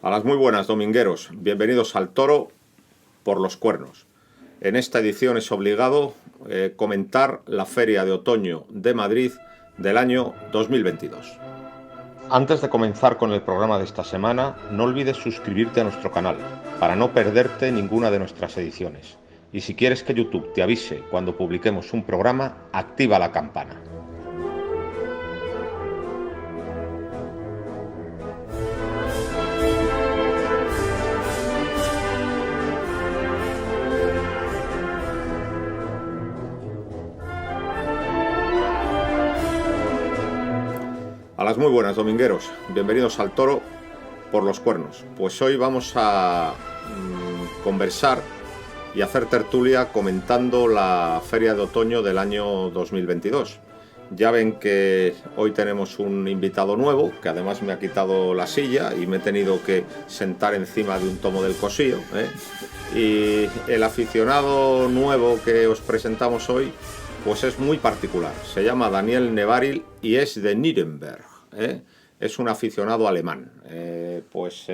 A las muy buenas, domingueros. Bienvenidos al Toro por los Cuernos. En esta edición es obligado comentar la Feria de Otoño de Madrid del año 2022. Antes de comenzar con el programa de esta semana, no olvides suscribirte a nuestro canal para no perderte ninguna de nuestras ediciones. Y si quieres que YouTube te avise cuando publiquemos un programa, activa la campana. A las muy buenas, domingueros. Bienvenidos al Toro por los Cuernos. Pues hoy vamos a conversar y hacer tertulia comentando la Feria de Otoño del año 2022. Ya ven que hoy tenemos un invitado nuevo, que además me ha quitado la silla y me he tenido que sentar encima de un tomo del Cosío, Y el aficionado nuevo que os presentamos hoy pues es muy particular. Se llama Daniel Nevaril y es de Nuremberg. Es un aficionado alemán.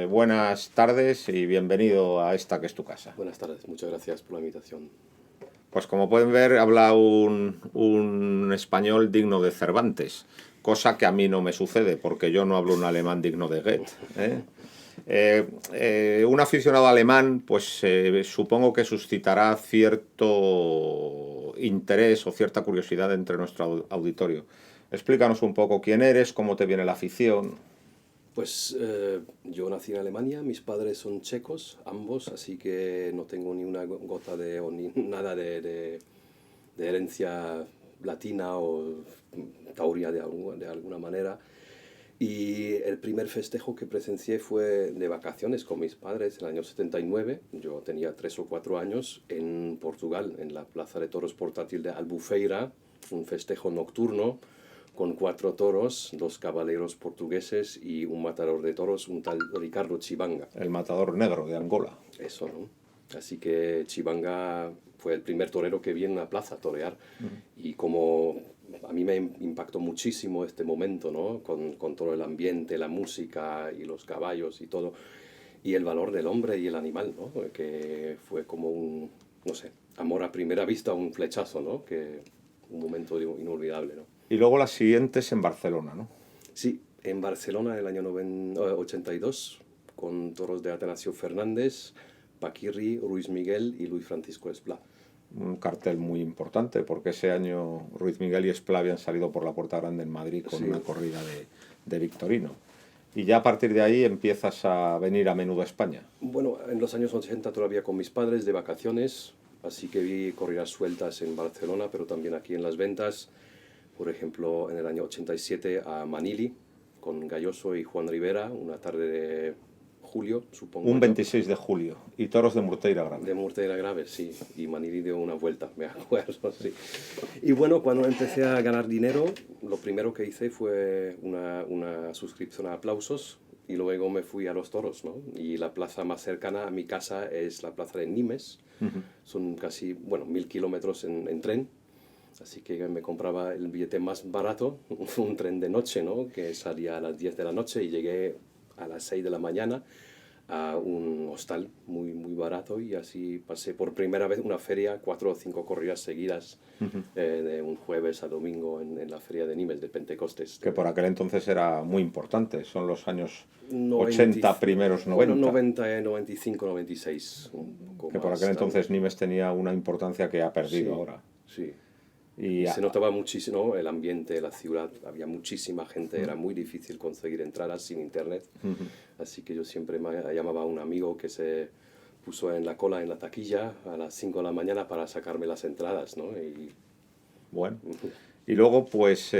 Buenas tardes y bienvenido a esta que es tu casa. Buenas tardes, muchas gracias por la invitación. Pues como pueden ver, habla un español digno de Cervantes, cosa que a mí no me sucede porque yo no hablo un alemán digno de Goethe. Un aficionado alemán, pues supongo que suscitará cierto interés o cierta curiosidad entre nuestro auditorio. Explícanos un poco quién eres, cómo te viene la afición. Pues yo nací en Alemania, mis padres son checos, ambos, así que no tengo ni una gota ni nada de herencia latina o tauria de alguna manera. Y el primer festejo que presencié fue de vacaciones con mis padres en el año 79. Yo tenía 3 o 4 años en Portugal, en la Plaza de Toros Portátil de Albufeira, un festejo nocturno con 4 toros, 2 caballeros portugueses y un matador de toros, un tal Ricardo Chibanga. El matador negro de Angola. Eso, ¿no? Así que Chibanga fue el primer torero que vi en la plaza torear. Y como a mí me impactó muchísimo este momento, ¿no? Con todo el ambiente, la música y los caballos y todo. Y el valor del hombre y el animal, ¿no? Que fue como un, no sé, amor a primera vista, un flechazo, ¿no? Que un momento inolvidable, ¿no? Y luego las siguientes en Barcelona, ¿no? Sí, en Barcelona en el año 82, con toros de Atanasio Fernández, Paquirri, Ruiz Miguel y Luis Francisco Esplá. Un cartel muy importante, porque ese año Ruiz Miguel y Esplá habían salido por la Puerta Grande en Madrid con una corrida de Victorino. Y ya a partir de ahí empiezas a venir a menudo a España. Bueno, en los años 80 todavía con mis padres de vacaciones, así que vi corridas sueltas en Barcelona, pero también aquí en Las Ventas. Por ejemplo, en el año 87 a Manili, con Galloso y Juan Rivera, una tarde de julio, supongo. Un 26 de julio, y toros de Murteira Grave. De Murteira Grave, sí, y Manili dio una vuelta, me acuerdo, sí. Y bueno, cuando empecé a ganar dinero, lo primero que hice fue una suscripción a Aplausos, y luego me fui a los toros, ¿no? Y la plaza más cercana a mi casa es la plaza de Nimes. Son casi, 1000 kilómetros en tren. Así que me compraba el billete más barato, un tren de noche, ¿no? Que salía a las 10 de la noche y llegué a las 6 de la mañana a un hostal muy, muy barato, y así pasé por primera vez una feria, 4 o 5 corridas seguidas, de un jueves a domingo en la feria de Nimes de Pentecostés. Que por aquel entonces era muy importante, son los años 80, primeros 90. Bueno, 90, 95, 96. Que por aquel entonces Nimes tenía una importancia que ha perdido ahora. Sí. Y se notaba muchísimo el ambiente, la ciudad, había muchísima gente, era muy difícil conseguir entradas sin internet, así que yo siempre llamaba a un amigo que se puso en la cola en la taquilla a las 5 de la mañana para sacarme las entradas, ¿no? Bueno, y luego pues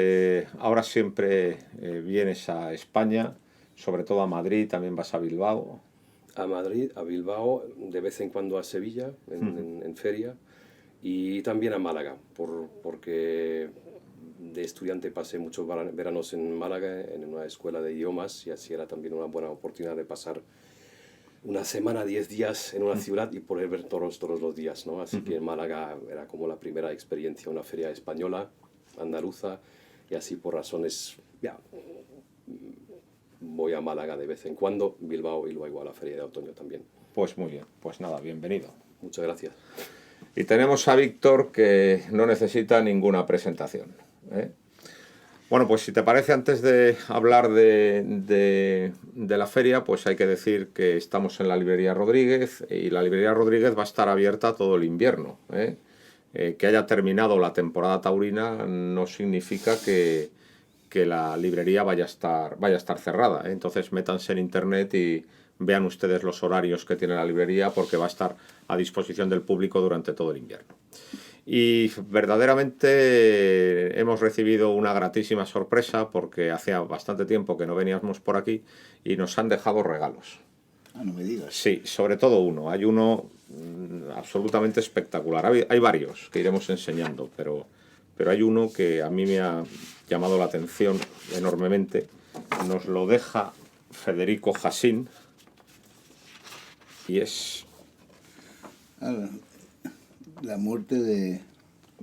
ahora siempre vienes a España, sobre todo a Madrid, también vas a Bilbao. A Madrid, a Bilbao, de vez en cuando a Sevilla, en feria. Y también a Málaga, porque de estudiante pasé muchos veranos en Málaga, en una escuela de idiomas, y así era también una buena oportunidad de pasar una semana, 10 días en una ciudad y poder ver toros todos los días, ¿no? Así que en Málaga era como la primera experiencia, una feria española, andaluza, y así por razones voy a Málaga de vez en cuando, Bilbao y luego a la Feria de Otoño también. Pues muy bien, pues nada, bienvenido. Muchas gracias. Y tenemos a Víctor, que no necesita ninguna presentación, ¿eh? Bueno, pues si te parece, antes de hablar de la feria, pues hay que decir que estamos en la Librería Rodríguez, y la Librería Rodríguez va a estar abierta todo el invierno, ¿eh? Que haya terminado la temporada taurina no significa que la librería vaya a estar cerrada, ¿eh? Entonces métanse en internet y vean ustedes los horarios que tiene la librería, porque va a estar a disposición del público durante todo el invierno. Y verdaderamente hemos recibido una gratísima sorpresa, porque hacía bastante tiempo que no veníamos por aquí y nos han dejado regalos. Ah, no me digas. Sí, sobre todo uno. Hay uno absolutamente espectacular. Hay varios que iremos enseñando, pero hay uno que a mí me ha llamado la atención enormemente. Nos lo deja Federico Jasín y es La muerte de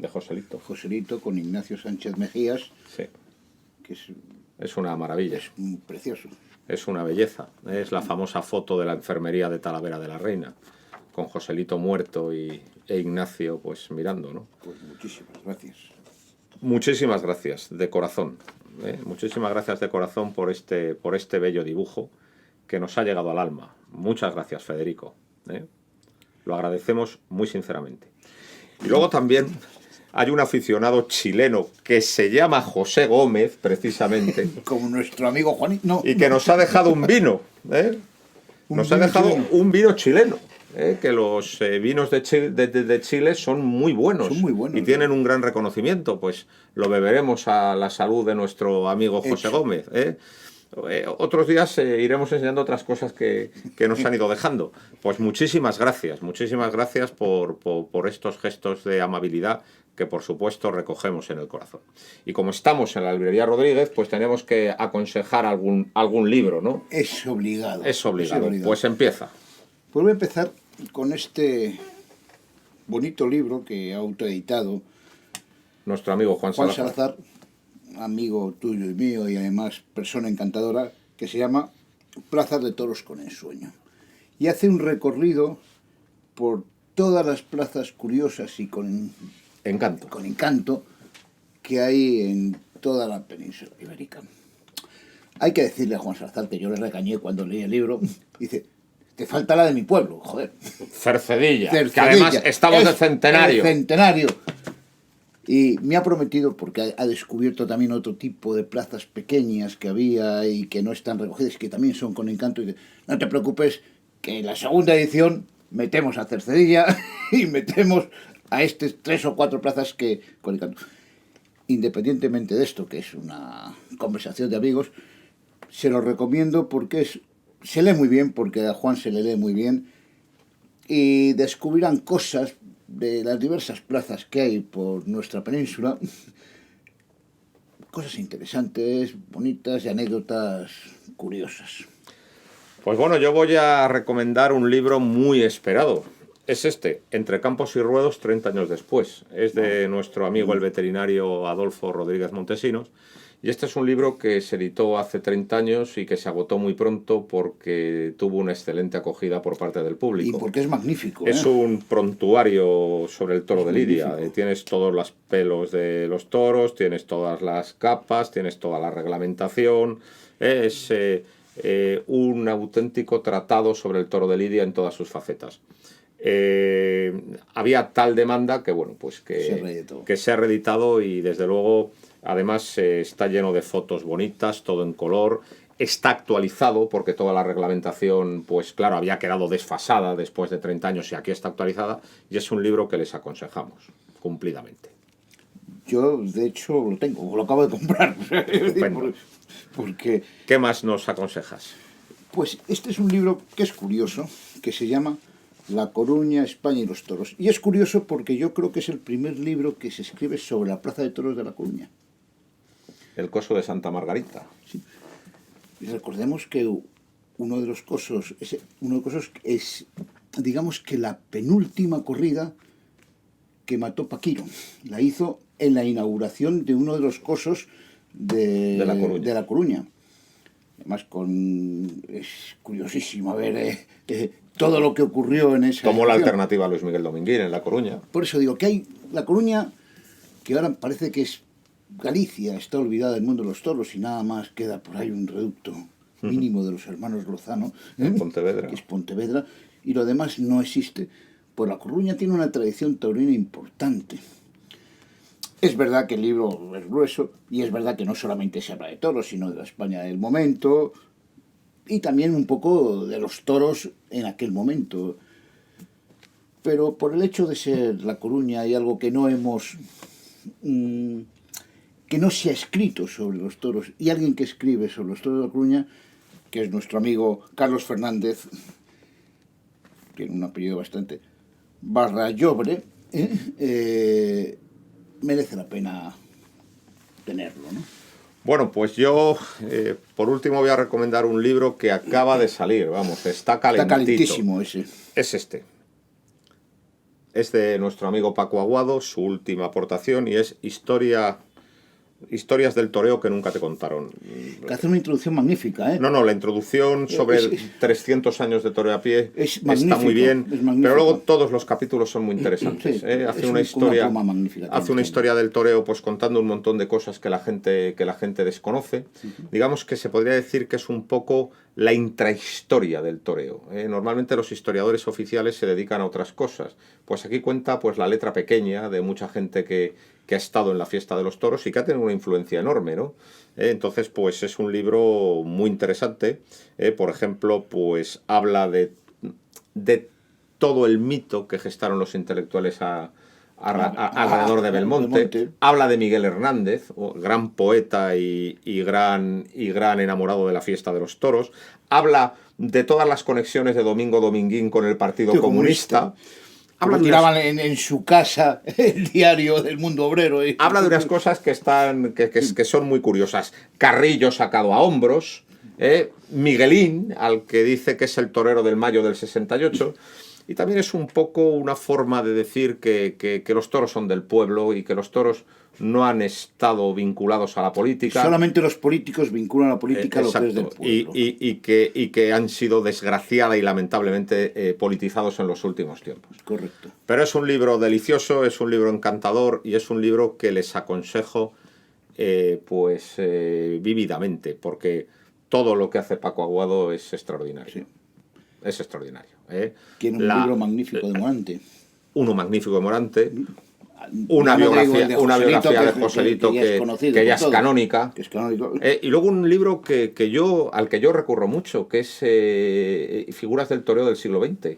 Joselito. Joselito con Ignacio Sánchez Mejías, Sí, que es una maravilla. es precioso. Es una belleza. Es la famosa foto de la enfermería de Talavera de la Reina, con Joselito muerto e Ignacio pues mirando, ¿no? Pues muchísimas gracias. Muchísimas gracias, de corazón. Muchísimas gracias de corazón por este bello dibujo que nos ha llegado al alma. Muchas gracias, Federico. Lo agradecemos muy sinceramente. Y luego también hay un aficionado chileno que se llama José Gómez, precisamente, Como nuestro amigo Juanito. No, y que nos ha dejado un vino. Nos ha dejado un vino chileno. Que los vinos de Chile son muy buenos. Son muy buenos, y tienen un gran reconocimiento. Pues lo beberemos a la salud de nuestro amigo José Gómez. Otros días iremos enseñando otras cosas que nos han ido dejando. Pues muchísimas gracias por estos gestos de amabilidad que por supuesto recogemos en el corazón. Y como estamos en la Librería Rodríguez, pues tenemos que aconsejar algún libro, ¿no? Es obligado. Es obligado. Pues empieza. Pues voy a empezar con este bonito libro que ha autoeditado Nuestro amigo Juan Salazar, amigo tuyo y mío, y además persona encantadora, que se llama Plazas de Toros con Ensueño. Y hace un recorrido por todas las plazas curiosas y con encanto que hay en toda la península ibérica. Hay que decirle a Juan Salazar que yo le regañé cuando leí el libro. Dice: te falta la de mi pueblo, joder. Cercedilla, que además estamos de centenario. Centenario. Y me ha prometido, porque ha descubierto también otro tipo de plazas pequeñas que había y que no están recogidas, que también son con encanto. Y dice: no te preocupes, que en la segunda edición metemos a Cercedilla y metemos a 3 o 4 plazas que con encanto. Independientemente de esto, que es una conversación de amigos, se lo recomiendo porque se lee muy bien, porque a Juan se le lee muy bien, y descubrirán cosas de las diversas plazas que hay por nuestra península, cosas interesantes, bonitas y anécdotas curiosas. Pues bueno, yo voy a recomendar un libro muy esperado. Es Entre Campos y Ruedos, 30 años después. Es de nuestro amigo el veterinario Adolfo Rodríguez Montesinos. Y este es un libro que se editó hace 30 años y que se agotó muy pronto porque tuvo una excelente acogida por parte del público. Y porque es magnífico. Es un prontuario sobre el toro de Lidia. Tienes todos los pelos de los toros, tienes todas las capas, tienes toda la reglamentación. Es un auténtico tratado sobre el toro de Lidia en todas sus facetas. Había tal demanda que bueno, pues que se ha reeditado, y desde luego además está lleno de fotos bonitas, todo en color, está actualizado porque toda la reglamentación pues claro había quedado desfasada después de 30 años y aquí está actualizada, y es un libro que les aconsejamos cumplidamente. Yo de hecho lo tengo, lo acabo de comprar. Porque ¿qué más nos aconsejas? Pues este es un libro que es curioso, que se llama La Coruña, España y los toros. Y es curioso porque yo creo que es el primer libro que se escribe sobre la Plaza de Toros de La Coruña. El coso de Santa Margarita. Sí. Y recordemos que uno de los cosos es, digamos que la penúltima corrida que mató Paquiro. La hizo en la inauguración de uno de los cosos de La Coruña. Además, es curiosísimo ver todo lo que ocurrió en esa... Tomó la elección. alternativa a Luis Miguel Dominguín en La Coruña. Por eso digo que hay La Coruña, que ahora parece que es Galicia, está olvidada del mundo de los toros y nada más queda por ahí un reducto mínimo de los hermanos Lozano, Pontevedra. que es Pontevedra, y lo demás no existe. Pues La Coruña tiene una tradición taurina importante. Es verdad que el libro es grueso y es verdad que no solamente se habla de toros, sino de la España del momento y también un poco de los toros en aquel momento. Pero por el hecho de ser La Coruña hay algo que no hemos... que no se ha escrito sobre los toros, y alguien que escribe sobre los toros de La Coruña, que es nuestro amigo Carlos Fernández, tiene un apellido bastante Barrallobre, merece la pena tenerlo, ¿no? Bueno, pues yo por último voy a recomendar un libro que acaba de salir, vamos, está calentito. Está calentísimo ese. Es este. Es de nuestro amigo Paco Aguado, su última aportación, y es Historias del toreo que nunca te contaron. Que hace una introducción magnífica, ¿eh? No, la introducción sobre 300 años de toreo a pie está muy bien, pero luego todos los capítulos son muy interesantes. Sí, Hace una historia, magnífica, hace una historia del toreo, pues contando un montón de cosas que la gente desconoce. Digamos que se podría decir que es un poco la intrahistoria del toreo. Normalmente los historiadores oficiales se dedican a otras cosas. Pues aquí cuenta pues la letra pequeña de mucha gente que ha estado en la fiesta de los toros y que ha tenido una influencia enorme, ¿no? Entonces, pues es un libro muy interesante. Por ejemplo, pues habla de todo el mito que gestaron los intelectuales alrededor de Belmonte. Habla de Miguel Hernández, gran poeta y gran enamorado de la fiesta de los toros. Habla de todas las conexiones de Domingo Dominguín con el Partido Comunista. Como tiraban en su casa el diario del Mundo Obrero. Habla de unas cosas que son muy curiosas. Carrillo sacado a hombros, Miguelín, al que dice que es el torero del mayo del 68, y también es un poco una forma de decir que los toros son del pueblo y que los toros no han estado vinculados a la política. Solamente los políticos vinculan a la política a lo que es del pueblo. Y que han sido desgraciada y lamentablemente politizados en los últimos tiempos. Correcto. Pero es un libro delicioso, es un libro encantador y es un libro que les aconsejo vívidamente, porque todo lo que hace Paco Aguado es extraordinario. Sí. Es extraordinario. Tiene un libro magnífico de Morante. Uno magnífico de Morante. Una biografía de Joselito que ya es canónica. Y luego un libro al que yo recurro mucho, que es Figuras del toreo del siglo XX,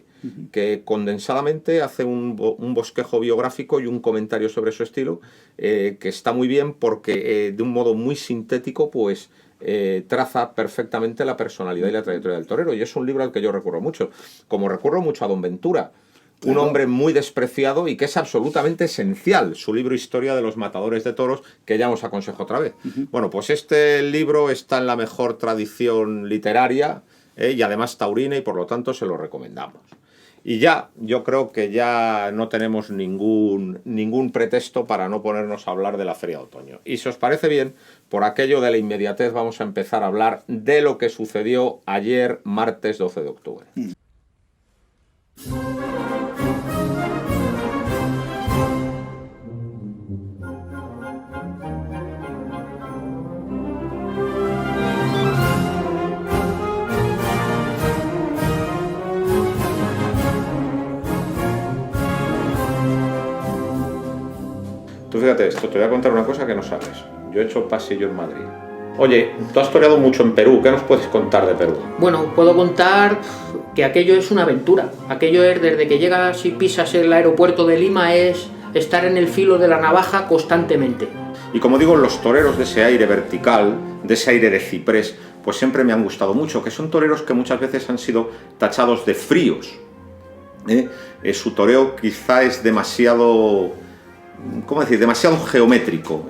que condensadamente hace un bosquejo biográfico y un comentario sobre su estilo, que está muy bien porque de un modo muy sintético pues traza perfectamente la personalidad y la trayectoria del torero, y es un libro al que yo recurro mucho, como recurro mucho a Don Ventura. Claro. Un hombre muy despreciado y que es absolutamente esencial. Su libro Historia de los matadores de toros, que ya os aconsejo otra vez. Bueno, pues este libro está en la mejor tradición literaria y además taurina, y por lo tanto se lo recomendamos. Y ya, yo creo que ya no tenemos ningún pretexto para no ponernos a hablar de la Feria de Otoño. Y si os parece bien, por aquello de la inmediatez, vamos a empezar a hablar de lo que sucedió ayer, martes 12 de octubre. Tú fíjate esto, te voy a contar una cosa que no sabes. Yo he hecho pasillo en Madrid. Oye, tú has toreado mucho en Perú, ¿qué nos puedes contar de Perú? Bueno, puedo contar que aquello es una aventura. Aquello es, desde que llegas y pisas el aeropuerto de Lima, es estar en el filo de la navaja constantemente. Y como digo, los toreros de ese aire vertical, de ese aire de ciprés, pues siempre me han gustado mucho, que son toreros que muchas veces han sido tachados de fríos. Su toreo quizá es demasiado... ¿cómo decir? Demasiado geométrico,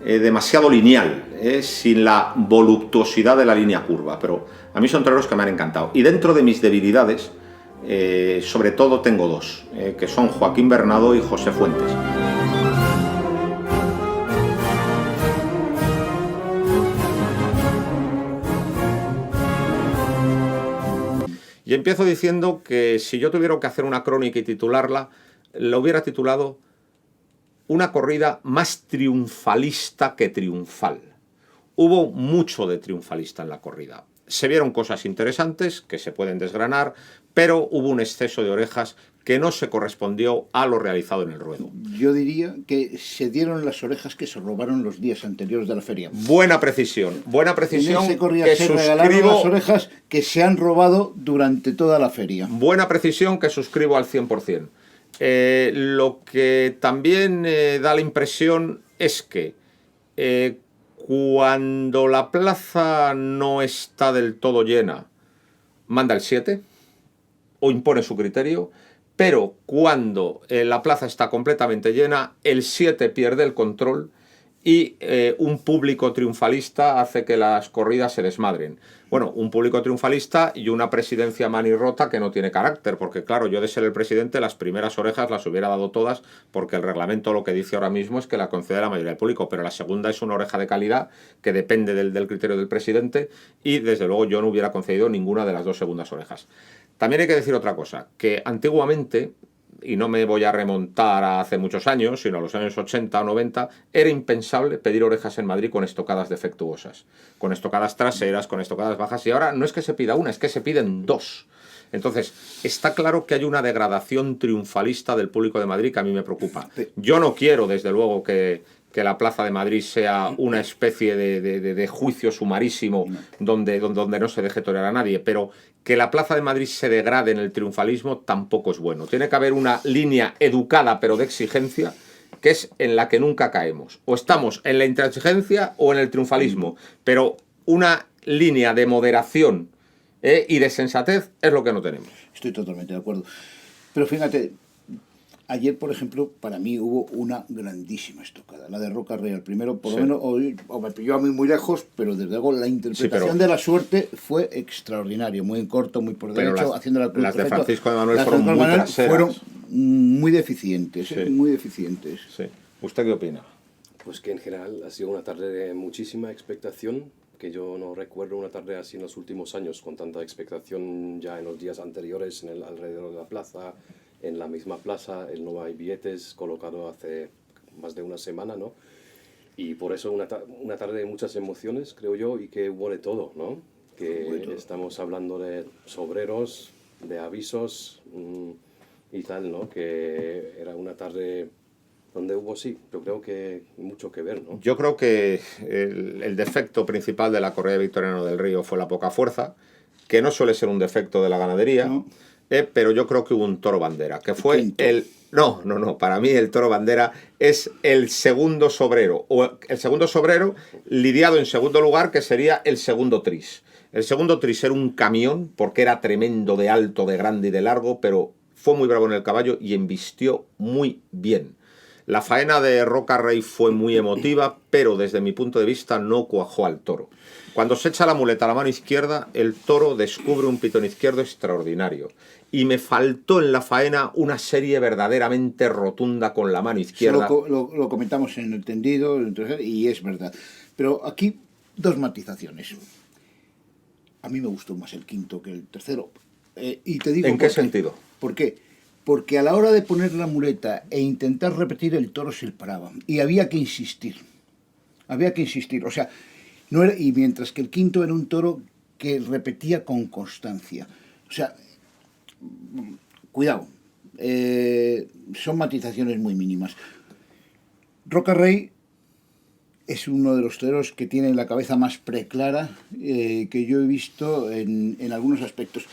demasiado lineal, sin la voluptuosidad de la línea curva, pero a mí son toreros que me han encantado. Y dentro de mis debilidades, sobre todo tengo dos, que son Joaquín Bernado y José Fuentes. empiezo diciendo que si yo tuviera que hacer una crónica y titularla, la hubiera titulado Una corrida más triunfalista que triunfal. Hubo mucho de triunfalista en la corrida. Se vieron cosas interesantes que se pueden desgranar, pero hubo un exceso de orejas que no se correspondió a lo realizado en el ruedo. Yo diría que se dieron las orejas que se robaron los días anteriores de la feria. Buena precisión En ese corrida que se regalaron suscribo. las orejas que se han robado durante toda la feria. Buena precisión que suscribo al 100%. Lo que también da la impresión es que cuando la plaza no está del todo llena, manda el 7 o impone su criterio, pero cuando la plaza está completamente llena, el 7 pierde el control y un público triunfalista hace que las corridas se desmadren. Bueno, un público triunfalista y una presidencia manirrota que no tiene carácter, porque claro, yo de ser el presidente las primeras orejas las hubiera dado todas, porque el reglamento lo que dice ahora mismo es que la concede la mayoría del público, pero la segunda es una oreja de calidad que depende del criterio del presidente y desde luego yo no hubiera concedido ninguna de las dos segundas orejas. También hay que decir otra cosa, que antiguamente, y no me voy a remontar a hace muchos años, sino a los años 80 o 90, era impensable pedir orejas en Madrid con estocadas defectuosas, con estocadas traseras, con estocadas bajas, y ahora no es que se pida una, es que se piden dos. Entonces, está claro que hay una degradación triunfalista del público de Madrid que a mí me preocupa. Yo no quiero, desde luego, que la Plaza de Madrid sea una especie de juicio sumarísimo donde no se deje torear a nadie, pero que la Plaza de Madrid se degrade en el triunfalismo tampoco es bueno. Tiene que haber una línea educada pero de exigencia que es en la que nunca caemos. O estamos en la intransigencia o en el triunfalismo, pero una línea de moderación y de sensatez es lo que no tenemos. Estoy totalmente de acuerdo. Pero fíjate, ayer, por ejemplo, para mí hubo una grandísima estocada, la de Roca Real. Primero, por lo menos, o me pilló a mí muy lejos, pero desde luego la interpretación de la suerte fue extraordinaria, muy en corto, muy por derecho, haciendo la cruz. Las de Francisco de Manuel fueron muy traseras. Fueron muy deficientes, muy deficientes. Sí. ¿Usted qué opina? Pues que en general ha sido una tarde de muchísima expectación, que yo no recuerdo una tarde así en los últimos años, con tanta expectación ya en los días anteriores, en el alrededor de la plaza, en la misma plaza, no hay billetes colocado hace más de una semana, ¿no? Y por eso una tarde de muchas emociones, creo yo, y que hubo de todo, ¿no? Que estamos hablando de sobreros, de avisos y tal, ¿no? Que era una tarde donde hubo, sí, yo creo que mucho que ver, ¿no? Yo creo que el defecto principal de la corrida de Victoriano del Río fue la poca fuerza, que no suele ser un defecto de la ganadería, no. Pero yo creo que hubo un toro bandera, que fue el... No, para mí el toro bandera es el segundo sobrero, o el segundo sobrero lidiado en segundo lugar, que sería el segundo tris. El segundo tris era un camión, porque era tremendo de alto, de grande y de largo, pero fue muy bravo en el caballo y embistió muy bien. La faena de Roca Rey fue muy emotiva, pero desde mi punto de vista no cuajó al toro. Cuando se echa la muleta a la mano izquierda, el toro descubre un pitón izquierdo extraordinario. Y me faltó en la faena una serie verdaderamente rotunda con la mano izquierda. Lo comentamos en el tendido y es verdad. Pero aquí dos matizaciones. A mí me gustó más el quinto que el tercero. Y te digo ¿En qué sentido? ¿Por qué? Porque a la hora de poner la muleta e intentar repetir, el toro se paraba. Y había que insistir. Había que insistir. O sea, no era, y mientras que el quinto era un toro que repetía con constancia. O sea, cuidado. Son matizaciones muy mínimas. Roca Rey es uno de los toreros que tiene la cabeza más preclara que yo he visto en algunos aspectos.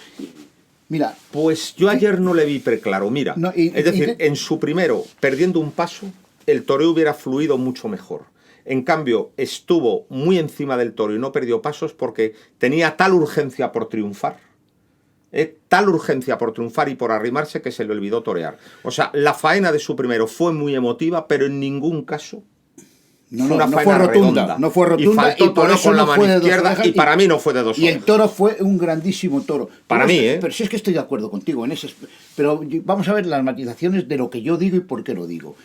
Mira, pues yo ayer no le vi preclaro, mira. No, es decir, en su primero, perdiendo un paso, el toreo hubiera fluido mucho mejor. En cambio, estuvo muy encima del toro y no perdió pasos porque tenía tal urgencia por triunfar, tal urgencia por triunfar y por arrimarse, que se le olvidó torear. O sea, la faena de su primero fue muy emotiva, pero en ningún caso... No fue rotunda, no fue rotunda, y por eso con la mano izquierda, y para mí no fue de dos orejas. Y el toro fue un grandísimo toro. Para mí, Pero sí es que estoy de acuerdo contigo en ese. Pero vamos a ver las matizaciones de lo que yo digo y por qué lo digo.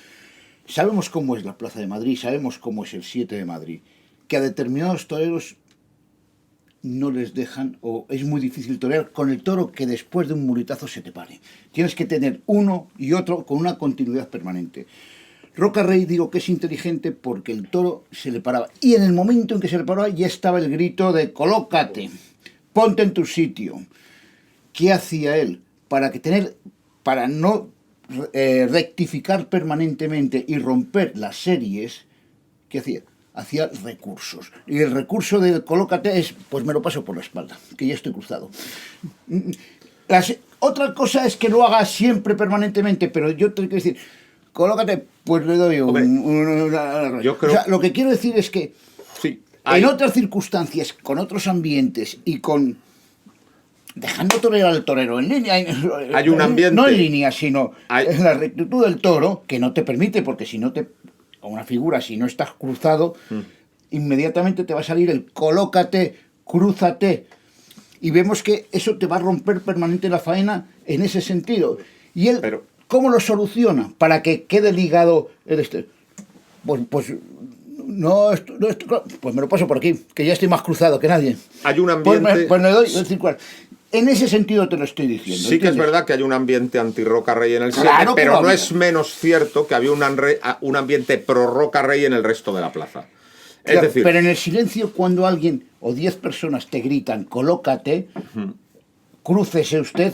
Sabemos cómo es la Plaza de Madrid, sabemos cómo es el 7 de Madrid, que a determinados toreros no les dejan, o es muy difícil torear con el toro que después de un muletazo se te pare. Tienes que tener uno y otro con una continuidad permanente. Roca Rey digo que es inteligente porque el toro se le paraba. Y en el momento en que se le paraba ya estaba el grito de colócate, ponte en tu sitio. ¿Qué hacía él? Para no rectificar permanentemente y romper las series, ¿qué hacía? Hacía recursos. Y el recurso del colócate es, pues me lo paso por la espalda, que ya estoy cruzado. Otra cosa es que lo haga siempre, permanentemente, pero yo tengo que decir, colócate, pues le doy yo creo... O sea, lo que quiero decir es que Sí, en otras circunstancias, con otros ambientes y con... dejando torear al torero en línea, Hay un ambiente... no en línea, sino Hay... en la rectitud del toro, que no te permite, porque si no te... a una figura, si no estás cruzado, inmediatamente te va a salir el colócate, crúzate. Y vemos que eso te va a romper permanente la faena en ese sentido. Y él, ¿cómo lo soluciona? Para que quede ligado el pues me lo paso por aquí, que ya estoy más cruzado que nadie. Hay un ambiente... Pues me doy el circular. En ese sentido te lo estoy diciendo. Sí, ¿entiendes? Que es verdad que hay un ambiente anti-Roca Rey en el 7, claro, pero no es menos cierto que había un ambiente pro-Roca Rey en el resto de la plaza. Claro, es decir... Pero en el silencio, cuando alguien o 10 personas te gritan, colócate, crúcese usted,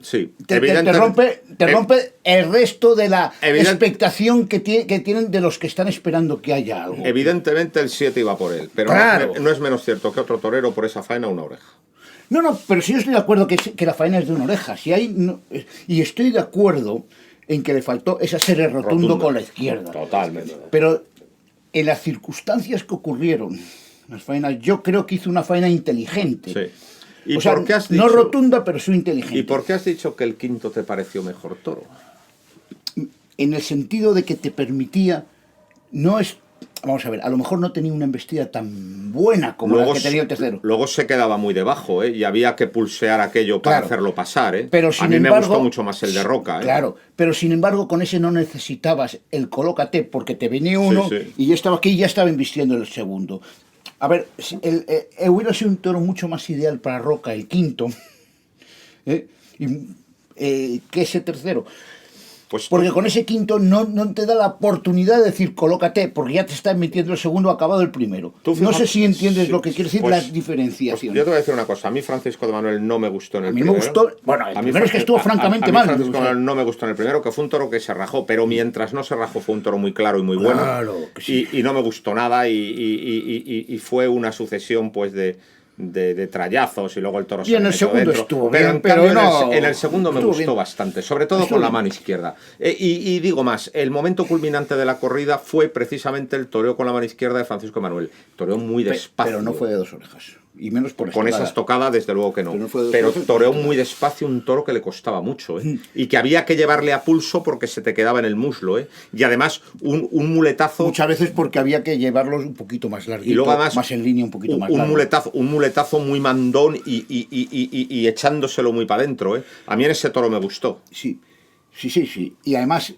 sí, te rompe el resto de la expectación que tienen de los que están esperando que haya algo. Evidentemente el 7 iba por él, pero claro, no es menos cierto que otro torero por esa faena una oreja. No, pero sí yo estoy de acuerdo que la faena es de una oreja. Si hay, y estoy de acuerdo en que le faltó esa serie rotundo con la izquierda. Totalmente. Pero en las circunstancias que ocurrieron, las faenas, yo creo que hizo una faena inteligente. Sí. ¿Y o sea, por qué has dicho, no rotunda, pero sí inteligente. ¿Y por qué has dicho que el quinto te pareció mejor toro? En el sentido de que te permitía, vamos a ver, a lo mejor no tenía una embestida tan buena como la que tenía el tercero. Luego se quedaba muy debajo, y había que pulsear aquello para hacerlo pasar. Pero a mí me gustó mucho más el de Roca. Claro, pero sin embargo con ese no necesitabas el colócate porque te venía uno y yo estaba aquí y ya estaba embistiendo el segundo. A ver, hubiera sido un toro mucho más ideal para Roca, el quinto, que ese tercero. Porque con ese quinto no te da la oportunidad de decir colócate, porque ya te está metiendo el segundo acabado el primero. No sé si entiendes lo que quiere decir la diferenciación. Yo te voy a decir una cosa, a mí Francisco de Manuel no me gustó en el primero. A mí me gustó, bueno, el primero es que estuvo francamente mal. Francisco de Manuel no me gustó en el primero, que fue un toro que se rajó, pero mientras no se rajó fue un toro muy claro y muy bueno. Claro que sí. Y no me gustó nada y fue una sucesión pues de trallazos y luego el toro y en el segundo dentro. Estuvo pero bien, en pero cambio no, en el segundo me gustó bien. Bastante, sobre todo con la mano izquierda. Y digo más, el momento culminante de la corrida fue precisamente el toreo con la mano izquierda de Francisco Manuel. Toreó muy despacio. Pero no fue de dos orejas. Y menos por con esa estocada, desde luego que no. Pero toreó muy despacio un toro que le costaba mucho, y que había que llevarle a pulso porque se te quedaba en el muslo, y además un muletazo. Muchas veces porque había que llevarlos un poquito más larguito, y luego además, más en línea, un poquito más largo. Un muletazo muy mandón y echándoselo muy para adentro, A mí en ese toro me gustó. Sí. Y además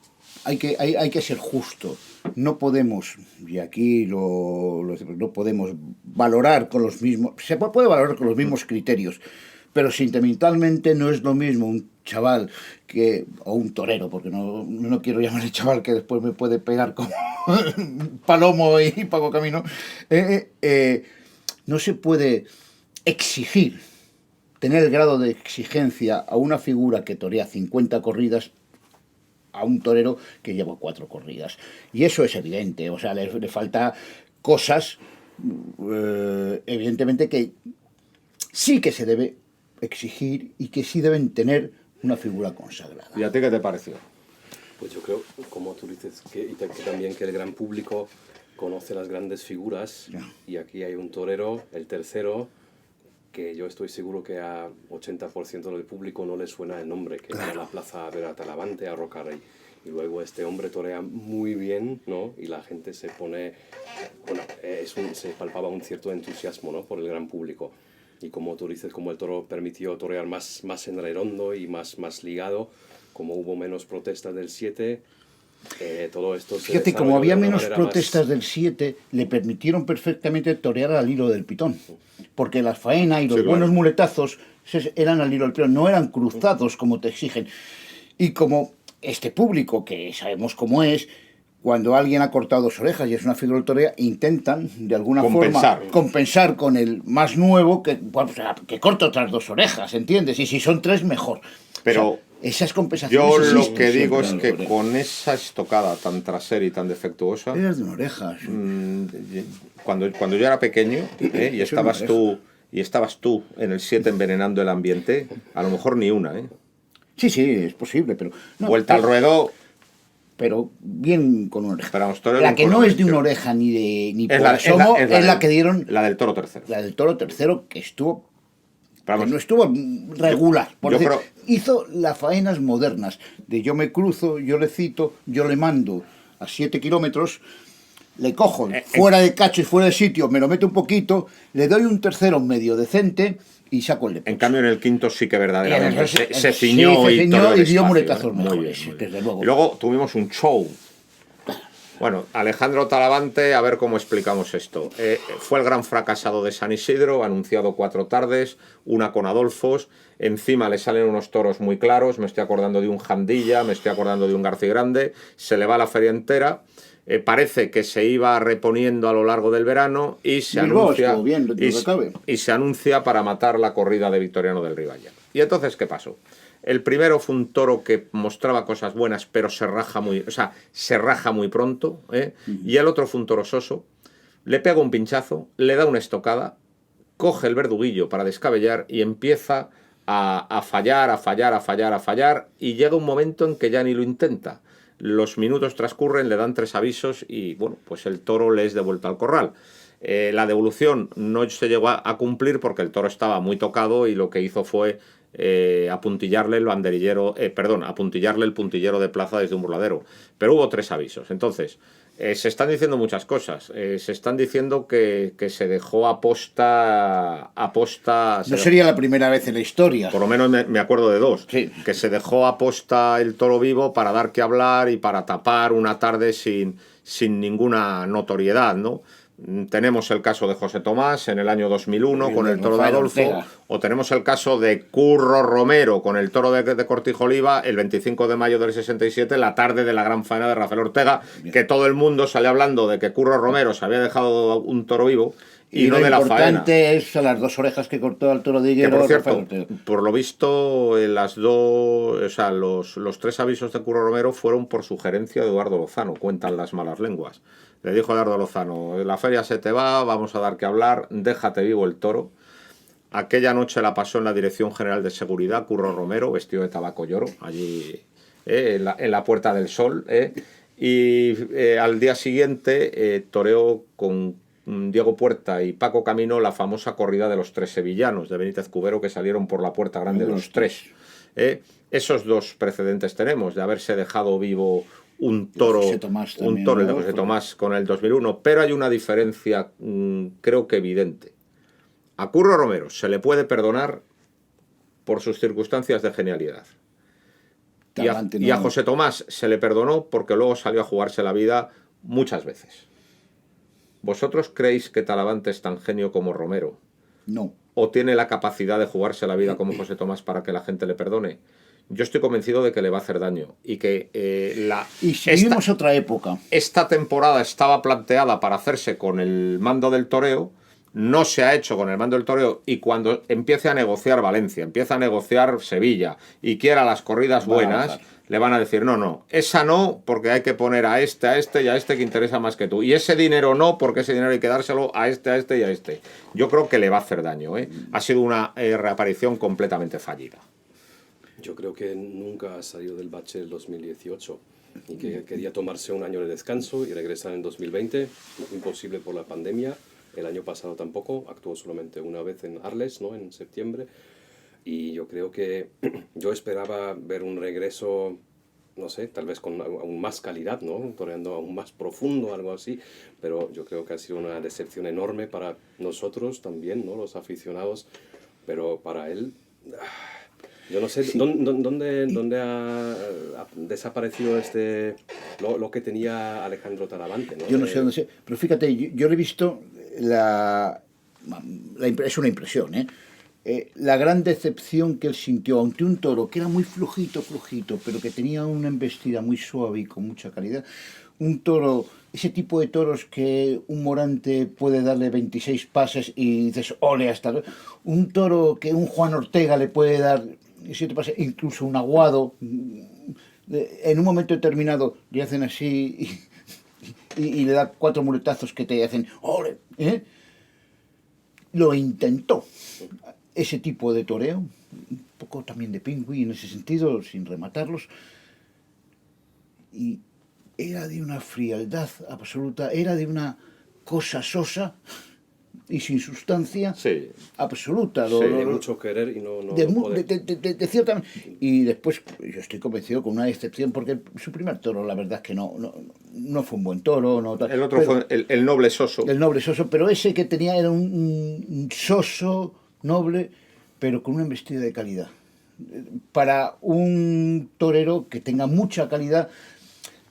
hay que ser justo. No podemos, y aquí no podemos valorar con los mismos, se puede valorar con los mismos criterios, pero sentimentalmente no es lo mismo un chaval o un torero, porque no quiero llamarle chaval que después me puede pegar como Palomo y Paco Camino. No se puede exigir, tener el grado de exigencia a una figura que torea 50 corridas a un torero que lleva 4 corridas. Y eso es evidente, o sea, le falta cosas, evidentemente, que sí que se debe exigir y que sí deben tener una figura consagrada. ¿Y a ti qué te pareció? Pues yo creo, como tú dices, que también que el gran público conoce las grandes figuras, y aquí hay un torero, el tercero, que yo estoy seguro que a 80% del público no le suena el nombre, que va a la plaza a ver a Talavante, a Roca Rey. Y luego este hombre torea muy bien, ¿no? Y la gente se pone... Bueno, se palpaba un cierto entusiasmo, ¿no? Por el gran público. Y como tú dices, como el toro permitió torear más en redondo y más ligado, como hubo menos protestas del 7, Todo esto se Fíjate, como desarrolló había de una menos manera protestas más... del 7, le permitieron perfectamente torear al hilo del pitón. Porque la faena y los Sí, claro. buenos muletazos eran al hilo del pitón, no eran cruzados como te exigen. Y como este público, que sabemos cómo es, cuando alguien ha cortado 2 orejas y es una figura torea, intentan de alguna Compensar. forma compensar con el más nuevo que, bueno, o sea, que corta otras 2 orejas, ¿entiendes? Y si son 3, mejor. Pero O sea, esas compensaciones yo lo existen que digo siempre es en el que toreo. con esa estocada tan trasera y tan defectuosa, Eras de una oreja. Sí. cuando yo era pequeño y Eso no estabas tú en el 7 envenenando el ambiente, a lo mejor ni una, ¿eh? Sí, es posible, pero... no, Vuelta al ruedo, pero bien con una oreja. pero vamos, toreo La bien que con no una es de una oreja. oreja ni Es por la, asomo, es la es la del- que dieron la del toro tercero. la del toro tercero, que estuvo... Pero que vamos, no estuvo regular. Por yo decir, creo- hizo las faenas modernas, de yo me cruzo, yo le cito, yo le mando a 7 kilómetros, le cojo fuera de cacho y fuera de sitio, me lo meto un poquito, le doy un tercero medio decente y saco el en deporte. cambio en el quinto sí que verdaderamente Sí, se sí, ciñó se y ciñó toreó y dio despacio, muletazos muy mejores, bien, muy desde bien. luego. Y luego tuvimos un show. Bueno, Alejandro Talavante, a ver cómo explicamos esto. Fue el gran fracasado de San Isidro, anunciado 4 tardes, una con Adolfos, encima le salen unos toros muy claros, me estoy acordando de un Jandilla, me estoy acordando de un García Grande, se le va la feria entera, parece que se iba reponiendo a lo largo del verano y se Bilbao anuncia estuvo bien, dentro de lo que cabe. y se anuncia para matar la corrida de Victoriano del Riballa. ¿Y entonces qué pasó? El primero fue un toro que mostraba cosas buenas, pero se raja muy pronto, ¿eh? Y el otro fue un toro soso. Le pega un pinchazo, le da una estocada, coge el verduguillo para descabellar y empieza a fallar, y llega un momento en que ya ni lo intenta. Los minutos transcurren, le dan 3 avisos y bueno, pues el toro le es devuelto al corral. La devolución no se llegó a cumplir porque el toro estaba muy tocado y lo que hizo fue apuntillarle apuntillarle el puntillero de plaza desde un burladero. Pero hubo 3 avisos. Entonces, se están diciendo muchas cosas. Se están diciendo que se dejó aposta. No sería la primera vez en la historia. Por lo menos me acuerdo de 2. Sí. Que se dejó aposta el toro vivo para dar que hablar y para tapar una tarde sin ninguna notoriedad, ¿no? Tenemos el caso de José Tomás en el año 2001 con el toro de Adolfo, Ortega. o tenemos el caso de Curro Romero con el toro de Cortijo Oliva el 25 de mayo del 67, la tarde de la gran faena de Rafael Ortega, que todo el mundo sale hablando de que Curro Romero se había dejado un toro vivo y no lo de la faena. importante es a las 2 orejas que cortó al toro de Que hierro. por cierto, Rafael Ortega. por lo visto, los 3 avisos de Curro Romero fueron por sugerencia de Eduardo Lozano, cuentan las malas lenguas. Le dijo a Eduardo Lozano: la feria se te va, vamos a dar que hablar, déjate vivo el toro. Aquella noche la pasó en la Dirección General de Seguridad Curro Romero, vestido de tabaco lloro, allí en la Puerta del Sol. Y al día siguiente toreó con Diego Puerta y Paco Camino la famosa corrida de los 3 sevillanos de Benítez Cubero, que salieron por la Puerta Grande los 3. Esos 2 precedentes tenemos de haberse dejado vivo un toro, José Tomás también, un toro, el de ¿no? José Tomás con el 2001, pero hay una diferencia creo que evidente. A Curro Romero se le puede perdonar por sus circunstancias de genialidad. Talante, Y a no. José Tomás se le perdonó porque luego salió a jugarse la vida muchas veces. ¿Vosotros creéis que Talavante es tan genio como Romero? No. ¿O tiene la capacidad de jugarse la vida como José Tomás para que la gente le perdone? Yo estoy convencido de que le va a hacer daño y que Y si vivimos otra época. esta temporada estaba planteada para hacerse con el mando del toreo, no se ha hecho con el mando del toreo, y cuando empiece a negociar Valencia, empieza a negociar Sevilla y quiera las corridas buenas, le van a decir: no, esa no, porque hay que poner a este y a este que interesa más que tú, y ese dinero no, porque ese dinero hay que dárselo a este y a este. Yo creo que le va a hacer daño, ¿eh? Ha sido una reaparición completamente fallida. Yo creo que nunca ha salido del bache del 2018 y que quería tomarse un año de descanso y regresar en 2020. Imposible por la pandemia. El año pasado tampoco. Actuó solamente una vez en Arles, ¿no? En septiembre. Y yo creo que yo esperaba ver un regreso, no sé, tal vez con aún más calidad, ¿no? Toreando aún más profundo, algo así. Pero yo creo que ha sido una decepción enorme para nosotros también, ¿no? Los aficionados. Pero para él... Yo no sé dónde ha desaparecido lo que tenía Alejandro Talavante, ¿no? Yo no sé dónde sé, pero fíjate, yo le he visto es una impresión, la gran decepción que él sintió ante un toro que era muy flojito, pero que tenía una embestida muy suave y con mucha calidad. Un toro, ese tipo de toros que un Morante puede darle 26 pases y dices, ole, hasta... Un toro que un Juan Ortega le puede dar 7 pases, incluso un Aguado, en un momento determinado le hacen así y le da 4 muletazos que te hacen, ole, Lo intentó. Ese tipo de toreo, un poco también de pingüí en ese sentido, sin rematarlos, y era de una frialdad absoluta, era de una cosa sosa y sin sustancia absoluta. De mucho querer y no poder. De cierta, y después yo estoy convencido con una excepción, porque su primer toro la verdad es que no fue un buen toro. No, el otro fue el noble soso. El noble soso, pero ese que tenía era un soso noble, pero con una embestida de calidad. Para un torero que tenga mucha calidad,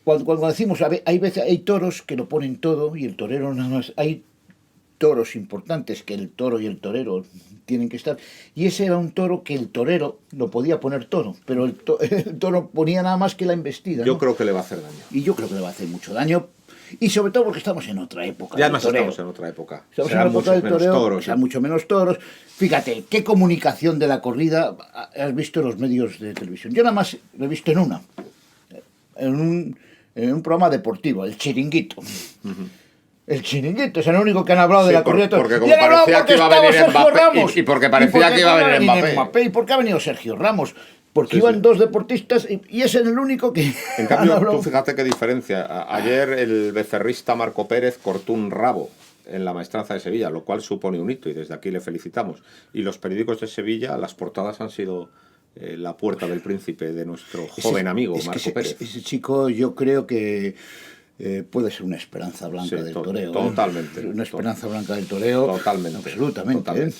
cuando decimos, hay toros que lo ponen todo y el torero nada más, hay toros importantes que el toro y el torero tienen que estar, y ese era un toro que el torero lo podía poner todo, pero el toro ponía nada más que la embestida. Yo creo que le va a hacer daño. Y yo creo que le va a hacer mucho daño. Y sobre todo porque estamos en otra época. Ya además estamos en otra época. Estamos en la época del toreo, serán mucho menos toros. Fíjate, ¿qué comunicación de la corrida has visto en los medios de televisión? Yo nada más lo he visto en un programa deportivo, El Chiringuito. El Chiringuito, es el único que han hablado de la corrida. Porque como parecía que iba a venir Mbappé. Y porque parecía que iba a venir Mbappé. ¿Y por qué ha venido Sergio Ramos? Porque iban dos deportistas y es el único que... En cambio, tú fíjate qué diferencia. Ayer el becerrista Marco Pérez cortó un rabo en la Maestranza de Sevilla, lo cual supone un hito y desde aquí le felicitamos. Y los periódicos de Sevilla, las portadas han sido la puerta del príncipe de nuestro joven amigo Marco Pérez. Ese chico yo creo que puede ser una esperanza blanca del toreo. Totalmente. Una esperanza blanca del toreo. Totalmente. Absolutamente.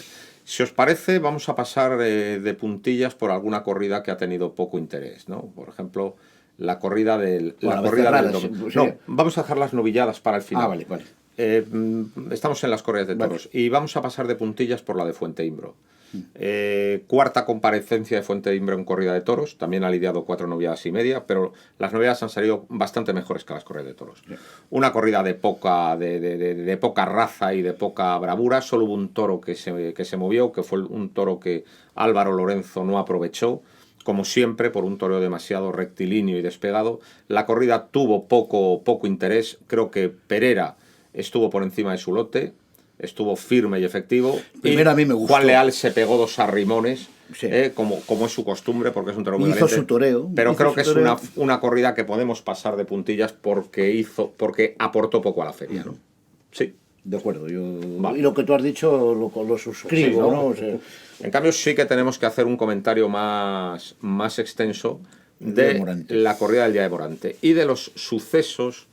Si os parece, vamos a pasar de puntillas por alguna corrida que ha tenido poco interés, ¿no? Por ejemplo, la corrida del... No, vamos a dejar las novilladas para el final. Vale. Estamos en las corridas de toros y vamos a pasar de puntillas por la de Fuenteimbro. Cuarta comparecencia de Fuenteimbro en corrida de toros, también ha lidiado 4 novilladas y media, pero las novilladas han salido bastante mejores que las corridas de toros. Una corrida de poca raza y de poca bravura, solo hubo un toro que se movió, que fue un toro que Álvaro Lorenzo no aprovechó, como siempre, por un toreo demasiado rectilíneo y despegado. La corrida tuvo poco interés, creo que Perera estuvo por encima de su lote, estuvo firme y efectivo. Primero a mí me gustó. Juan Leal se pegó 2 arrimones, como es su costumbre, porque es un toro muy valiente. Hizo su toreo. Pero creo que es una corrida que podemos pasar de puntillas porque aportó poco a la feria, ¿no? Sí. De acuerdo, y lo que tú has dicho lo suscribo, sí, ¿no? O sea, en cambio sí que tenemos que hacer un comentario más extenso de la corrida del día de Morante y de los sucesos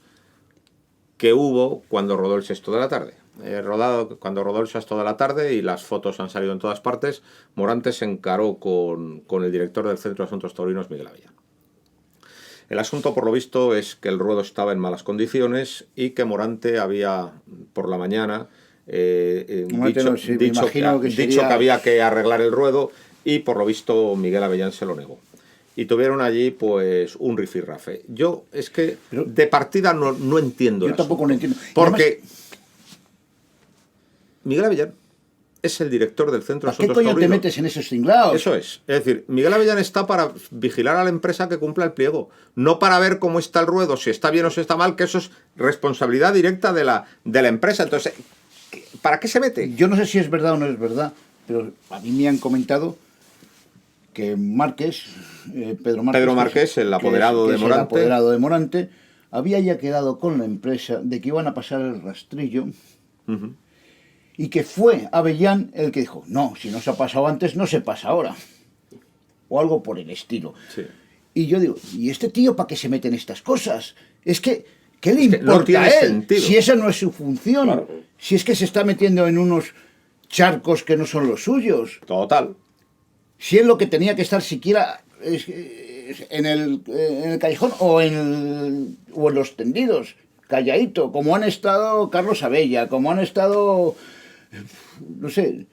que hubo cuando rodó el sexto de la tarde. Cuando rodó el sexto de la tarde y las fotos han salido en todas partes, Morante se encaró con el director del Centro de Asuntos Taurinos, Miguel Avellán. El asunto, por lo visto, es que el ruedo estaba en malas condiciones y que Morante había, por la mañana, dicho que había que arreglar el ruedo y, por lo visto, Miguel Avellán se lo negó. Y tuvieron allí, pues, un rifirrafe. Yo, es que, de partida, no entiendo. Yo tampoco lo entiendo. Porque Miguel Avellán es el director del Centro de Asuntos Taurinos. ¿Qué coño te metes en esos tinglados? Eso es. Es decir, Miguel Avellán está para vigilar a la empresa que cumpla el pliego, no para ver cómo está el ruedo, si está bien o si está mal, que eso es responsabilidad directa de la empresa. Entonces, ¿para qué se mete? Yo no sé si es verdad o no es verdad, pero a mí me han comentado que Pedro Márquez, el apoderado de Morante, el apoderado de Morante, había ya quedado con la empresa de que iban a pasar el rastrillo. Y que fue Avellán el que dijo, no, si no se ha pasado antes, no se pasa ahora. O algo por el estilo. Sí. Y yo digo, ¿y este tío para qué se mete en estas cosas? Es que, ¿qué le importa no tiene a él? sentido. Si esa no es su función. Claro. Si es que se está metiendo en unos charcos que no son los suyos. Total. si es lo que tenía que estar siquiera en el callejón o en los tendidos, calladito, como han estado Carlos Abella, como han estado, no sé,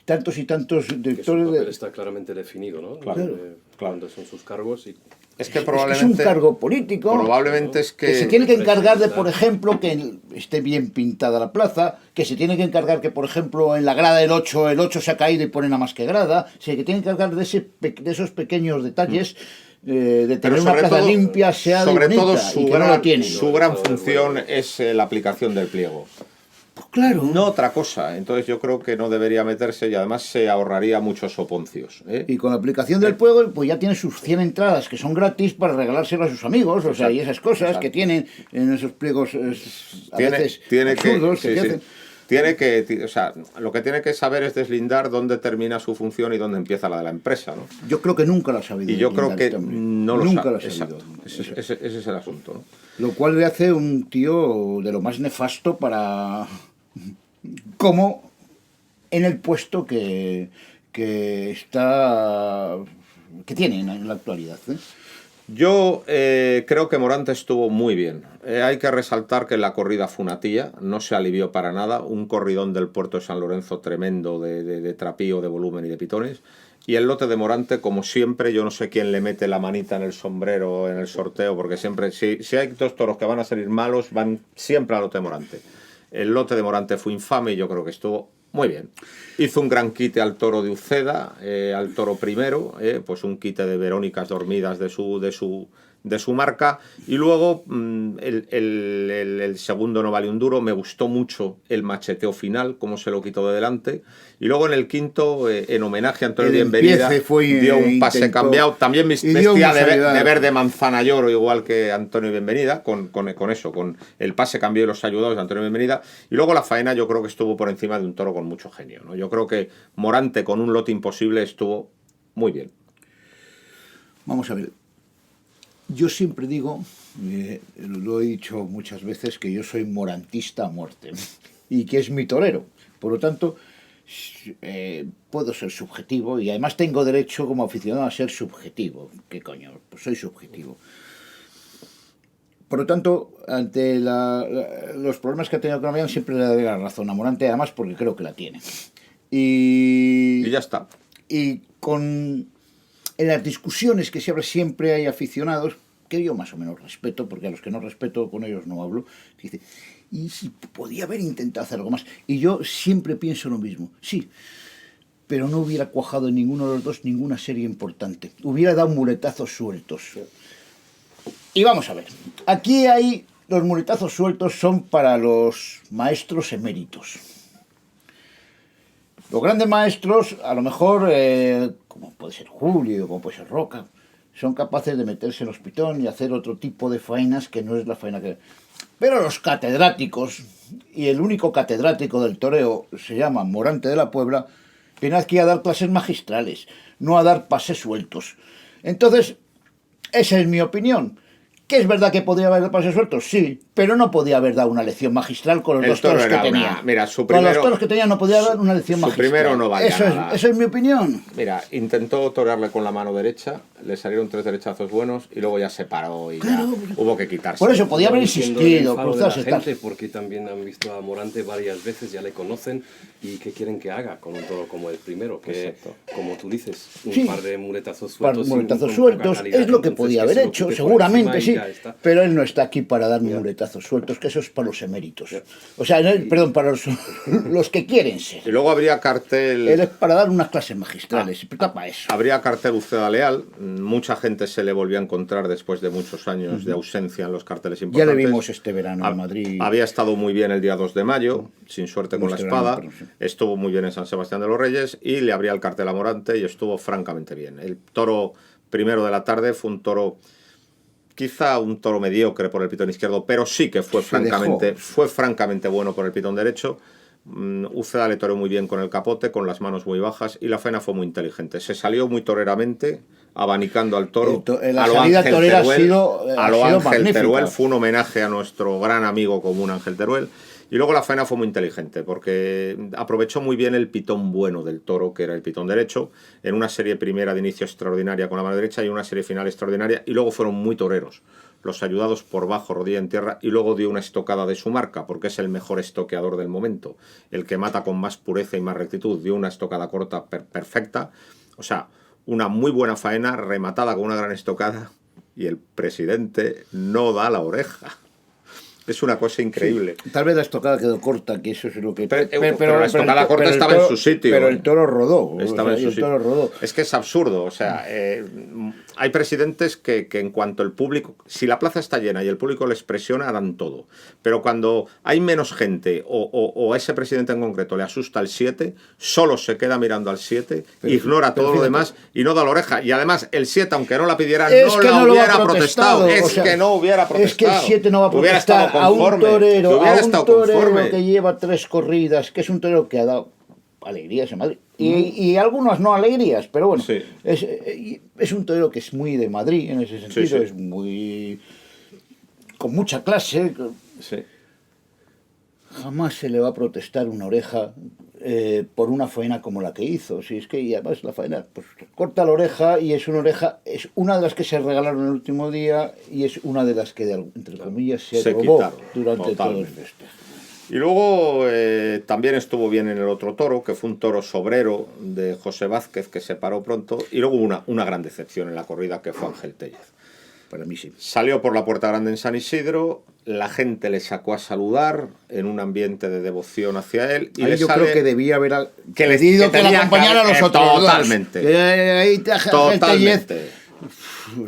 tantos y tantos Que su directores papel de... está claramente definido, ¿no? Claro, Cuándo son sus cargos y... Es que Es probablemente... un cargo político. Probablemente es Que se tiene que encargar de, por representar. ejemplo, que esté bien pintada la plaza, que se tiene que encargar que, por ejemplo, en la grada el 8 se ha caído y ponen a más que grada, se tiene que encargar de esos pequeños detalles, de tener una plaza limpia, sea sobre bonita, todo y que no lo tienen. su gran función es la aplicación del pliego. Pues claro. No otra cosa. Entonces yo creo que no debería meterse y además se ahorraría muchos soponcios. Y con la aplicación del juego, pues ya tiene sus 100 entradas que son gratis para regalárselo a sus amigos, o sea, y esas cosas Exacto. que tienen en esos pliegos a veces Tiene que, absurdos sí, que sí. hacen. O sea, lo que tiene que saber es deslindar dónde termina su función y dónde empieza la de la empresa, ¿no? Yo creo que nunca lo ha sabido. Y yo creo deslindar que este hombre. no lo Nunca sabe. lo ha sabido. Exacto. Ese es el asunto, ¿no? Lo cual le hace un tío de lo más nefasto para... como en el puesto que está... que tiene en la actualidad. Yo creo que Morante estuvo muy bien. Hay que resaltar que la corrida fue una tía, no se alivió para nada. Un corridón del puerto de San Lorenzo tremendo de trapío, de volumen y de pitones. Y el lote de Morante, como siempre, yo no sé quién le mete la manita en el sombrero en el sorteo, porque siempre, si hay dos toros que van a salir malos, van siempre al lote de Morante. El lote de Morante fue infame y yo creo que estuvo muy bien. Hizo un gran quite al toro de Uceda, al toro primero, pues un quite de Verónicas dormidas de su marca. Y luego el segundo no vale un duro. Me gustó mucho el macheteo final, cómo se lo quitó de delante. Y luego en el quinto, en homenaje a Antonio El Bienvenida, empiece fue, dio un pase intentó, cambiado. También y dio vestía una salida. de verde manzana lloro, igual que Antonio Bienvenida, con eso, con el pase cambiado y los ayudados de Antonio Bienvenida. Y luego la faena yo creo que estuvo por encima de un toro con mucho genio, ¿no? Yo creo que Morante con un lote imposible estuvo muy bien. Vamos a ver. Yo siempre digo, lo he dicho muchas veces, que yo soy morantista a muerte y que es mi torero. Por lo tanto, puedo ser subjetivo y además tengo derecho como aficionado a ser subjetivo. ¿Qué coño? Pues soy subjetivo. Por lo tanto, ante los problemas que ha tenido Economía, siempre le daré la razón a Morante, además porque creo que la tiene. Y ya está. Y en las discusiones que siempre hay aficionados, que yo más o menos respeto, porque a los que no respeto con ellos no hablo, que dice, ¿y si podía haber intentado hacer algo más? Y yo siempre pienso lo mismo, sí, pero no hubiera cuajado en ninguno de los dos ninguna serie importante. Hubiera dado muletazos sueltos. Y vamos a ver, aquí hay, los muletazos sueltos son para los maestros eméritos. Los grandes maestros, a lo mejor, como puede ser Julio, como puede ser Roca, son capaces de meterse en los pitón y hacer otro tipo de faenas que no es la faena que... Pero los catedráticos, y el único catedrático del toreo se llama Morante de la Puebla, viene aquí a dar clases magistrales, no a dar pases sueltos. Entonces, esa es mi opinión. ¿Que es verdad que podría haber dado pases sueltos? Sí, pero no podía haber dado una lección magistral con los El dos toros toro que era tenía. mira, su Con los primero- toros que tenía no podía dar una lección su magistral. primero no valía nada. Eso es mi opinión. Mira, intentó torearle con la mano derecha, le salieron 3 derechazos buenos y luego ya se paró y Claro. ya hubo que quitarse. Por eso podía haber No entiendo el insistido, enfado de la cruzarse tal. gente, porque también han visto a Morante varias veces, ya le conocen, y ¿qué quieren que haga con un toro como el primero? Que, Exacto. como tú dices, un Sí. par de muletazos Par sueltos. de muletazos con poca sueltos, calidad, es lo que entonces podía se haber lo hecho, quite por seguramente encima y sí, ya está. pero él no está aquí para dar muletazos sueltos, que eso es para los eméritos. O sea, perdón, para los que quieren ser. Y luego habría cartel... Él es para dar unas clases magistrales, y está para eso. Habría cartel Uceda Leal, mucha gente se le volvió a encontrar después de muchos años de ausencia en los carteles Ya importantes. le vimos este verano en Madrid. Había estado muy bien el día 2 de mayo, sin suerte con la Este espada, verano, pero sí. estuvo muy bien en San Sebastián de los Reyes y le abría el cartel a Morante y estuvo francamente bien. El toro primero de la tarde fue un toro, quizá un toro mediocre por el pitón izquierdo, pero sí que fue francamente bueno por el pitón derecho. Uceda le toreó muy bien con el capote, con las manos muy bajas y la faena fue muy inteligente. Se salió muy toreramente, abanicando al toro. La a lo salida Ángel torera Teruel, ha sido a lo Ángel magnífica. Teruel. Fue un homenaje a nuestro gran amigo común Ángel Teruel. Y luego la faena fue muy inteligente, porque aprovechó muy bien el pitón bueno del toro, que era el pitón derecho, en una serie primera de inicio extraordinaria con la mano derecha y una serie final extraordinaria, y luego fueron muy toreros. Los ayudados por bajo, rodilla en tierra, y luego dio una estocada de su marca, porque es el mejor estoqueador del momento, el que mata con más pureza y más rectitud. Dio una estocada corta perfecta, o sea, una muy buena faena rematada con una gran estocada, y el presidente no da la oreja. Es una cosa increíble. Sí, tal vez la estocada quedó corta, que eso es lo que... Pero la estocada corta estaba en su sitio. Pero el toro rodó. Estaba en su sitio. Toro rodó. Es que es absurdo. O sea, hay presidentes que en cuanto el público... Si la plaza está llena y el público les presiona, dan todo. Pero cuando hay menos gente o a ese presidente en concreto le asusta el 7, solo se queda mirando al 7, ignora todo lo demás y no da la oreja. Y además, el 7, aunque no la pidiera, no la hubiera protestado. Es que no hubiera protestado. Es que el 7 no va a protestar. A un torero que lleva 3 corridas, que es un torero que ha dado alegrías en Madrid. Y algunas no alegrías, pero bueno, sí. Es un torero que es muy de Madrid en ese sentido, sí, sí. Es muy... con mucha clase. Sí. Jamás se le va a protestar una oreja por una faena como la que hizo. Si es que, y además la faena, pues corta la oreja y es una de las que se regalaron el último día y es una de las que, entre comillas, se robó quitaron, durante totalmente. Todo el festejo. Y luego también estuvo bien en el otro toro, que fue un toro sobrero de José Vázquez, que se paró pronto, y luego una gran decepción en la corrida, que fue Ángel Tellez. Para mí sí. Salió por la Puerta Grande en San Isidro, la gente le sacó a saludar en un ambiente de devoción hacia él. Y ahí yo creo que debía haber pedido que le acompañara a los otros. Totalmente. Ahí totalmente.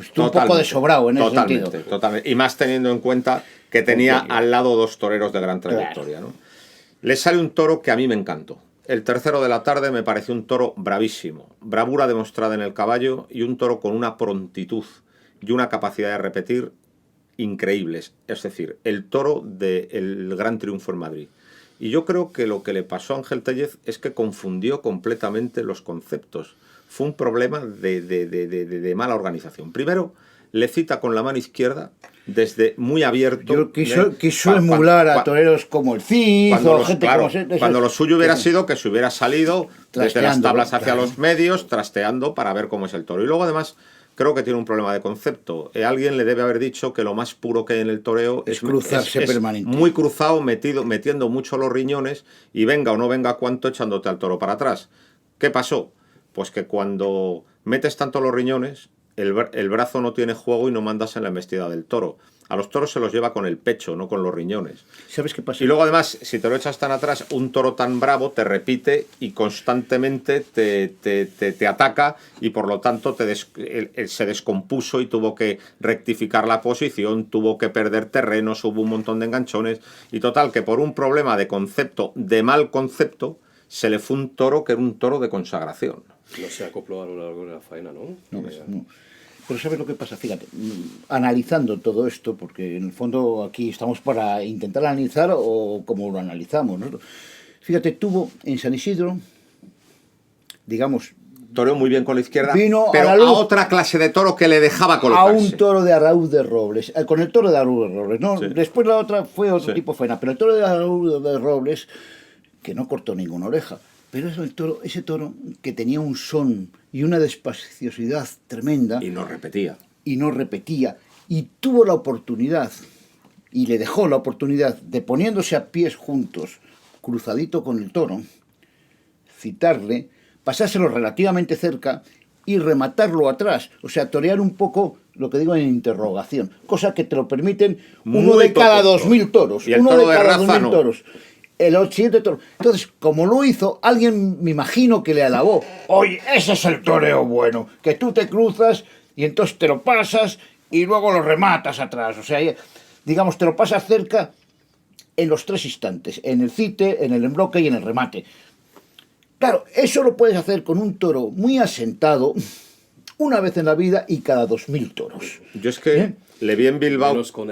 Estuvo un poco desobrado en ese sentido. Totalmente. Y más teniendo en cuenta que tenía al lado 2 toreros de gran trayectoria. Claro. ¿No? Le sale un toro que a mí me encantó. El tercero de la tarde me pareció un toro bravísimo. Bravura demostrada en el caballo y un toro con una prontitud y una capacidad de repetir increíbles. Es decir, el toro del Gran Triunfo en Madrid. Y yo creo que lo que le pasó a Ángel Tellez es que confundió completamente los conceptos. Fue un problema de mala organización. Primero, le cita con la mano izquierda desde muy abierto. Quiso emular a toreros como el Cid o gente como... Cuando lo suyo hubiera sido que se hubiera salido desde las tablas hacia los medios, trasteando para ver cómo es el toro. Y luego, además, creo que tiene un problema de concepto. Alguien le debe haber dicho que lo más puro que hay en el toreo es cruzarse permanente. Muy cruzado, metiendo mucho los riñones y venga o no venga cuánto echándote al toro para atrás. ¿Qué pasó? Pues que cuando metes tanto los riñones, el brazo no tiene juego y no mandas en la embestida del toro. A los toros se los lleva con el pecho, no con los riñones. ¿Sabes qué pasa? Y luego, además, si te lo echas tan atrás, un toro tan bravo te repite y constantemente te ataca y, por lo tanto, se descompuso y tuvo que rectificar la posición, tuvo que perder terrenos, hubo un montón de enganchones. Y total, que por un problema de concepto, de mal concepto, se le fue un toro que era un toro de consagración. No se acopló a lo largo de la faena, ¿no? No. Pero ¿sabes lo que pasa? Fíjate, analizando todo esto, porque en el fondo aquí estamos para intentar analizar o como lo analizamos, ¿no? Fíjate, tuvo en San Isidro, digamos... Toreó muy bien con la izquierda, vino pero a otra clase de toro que le dejaba colocarse. A un toro de Araúz de Robles, con el toro de Araúz de Robles, ¿no? Sí. Después la otra fue otro tipo de faena, pero el toro de Araúz de Robles, que no cortó ninguna oreja, pero es ese toro que tenía un son y una despaciosidad tremenda. Y no repetía. Y tuvo la oportunidad, y le dejó la oportunidad de, poniéndose a pies juntos, cruzadito con el toro, citarle, pasárselo relativamente cerca y rematarlo atrás. O sea, torear un poco, lo que digo en interrogación. Cosa que te lo permiten uno de cada 2.000 toros. Y el toro de raza no. Toros. El siguiente toro. Entonces, como lo hizo, alguien me imagino que le alabó. Oye, ese es el toreo bueno, que tú te cruzas y entonces te lo pasas y luego lo rematas atrás. O sea, digamos, te lo pasas cerca en los 3 instantes, en el cite, en el embroque y en el remate. Claro, eso lo puedes hacer con un toro muy asentado, una vez en la vida y cada 2.000 toros. Yo es que... Le vi en Bilbao. Con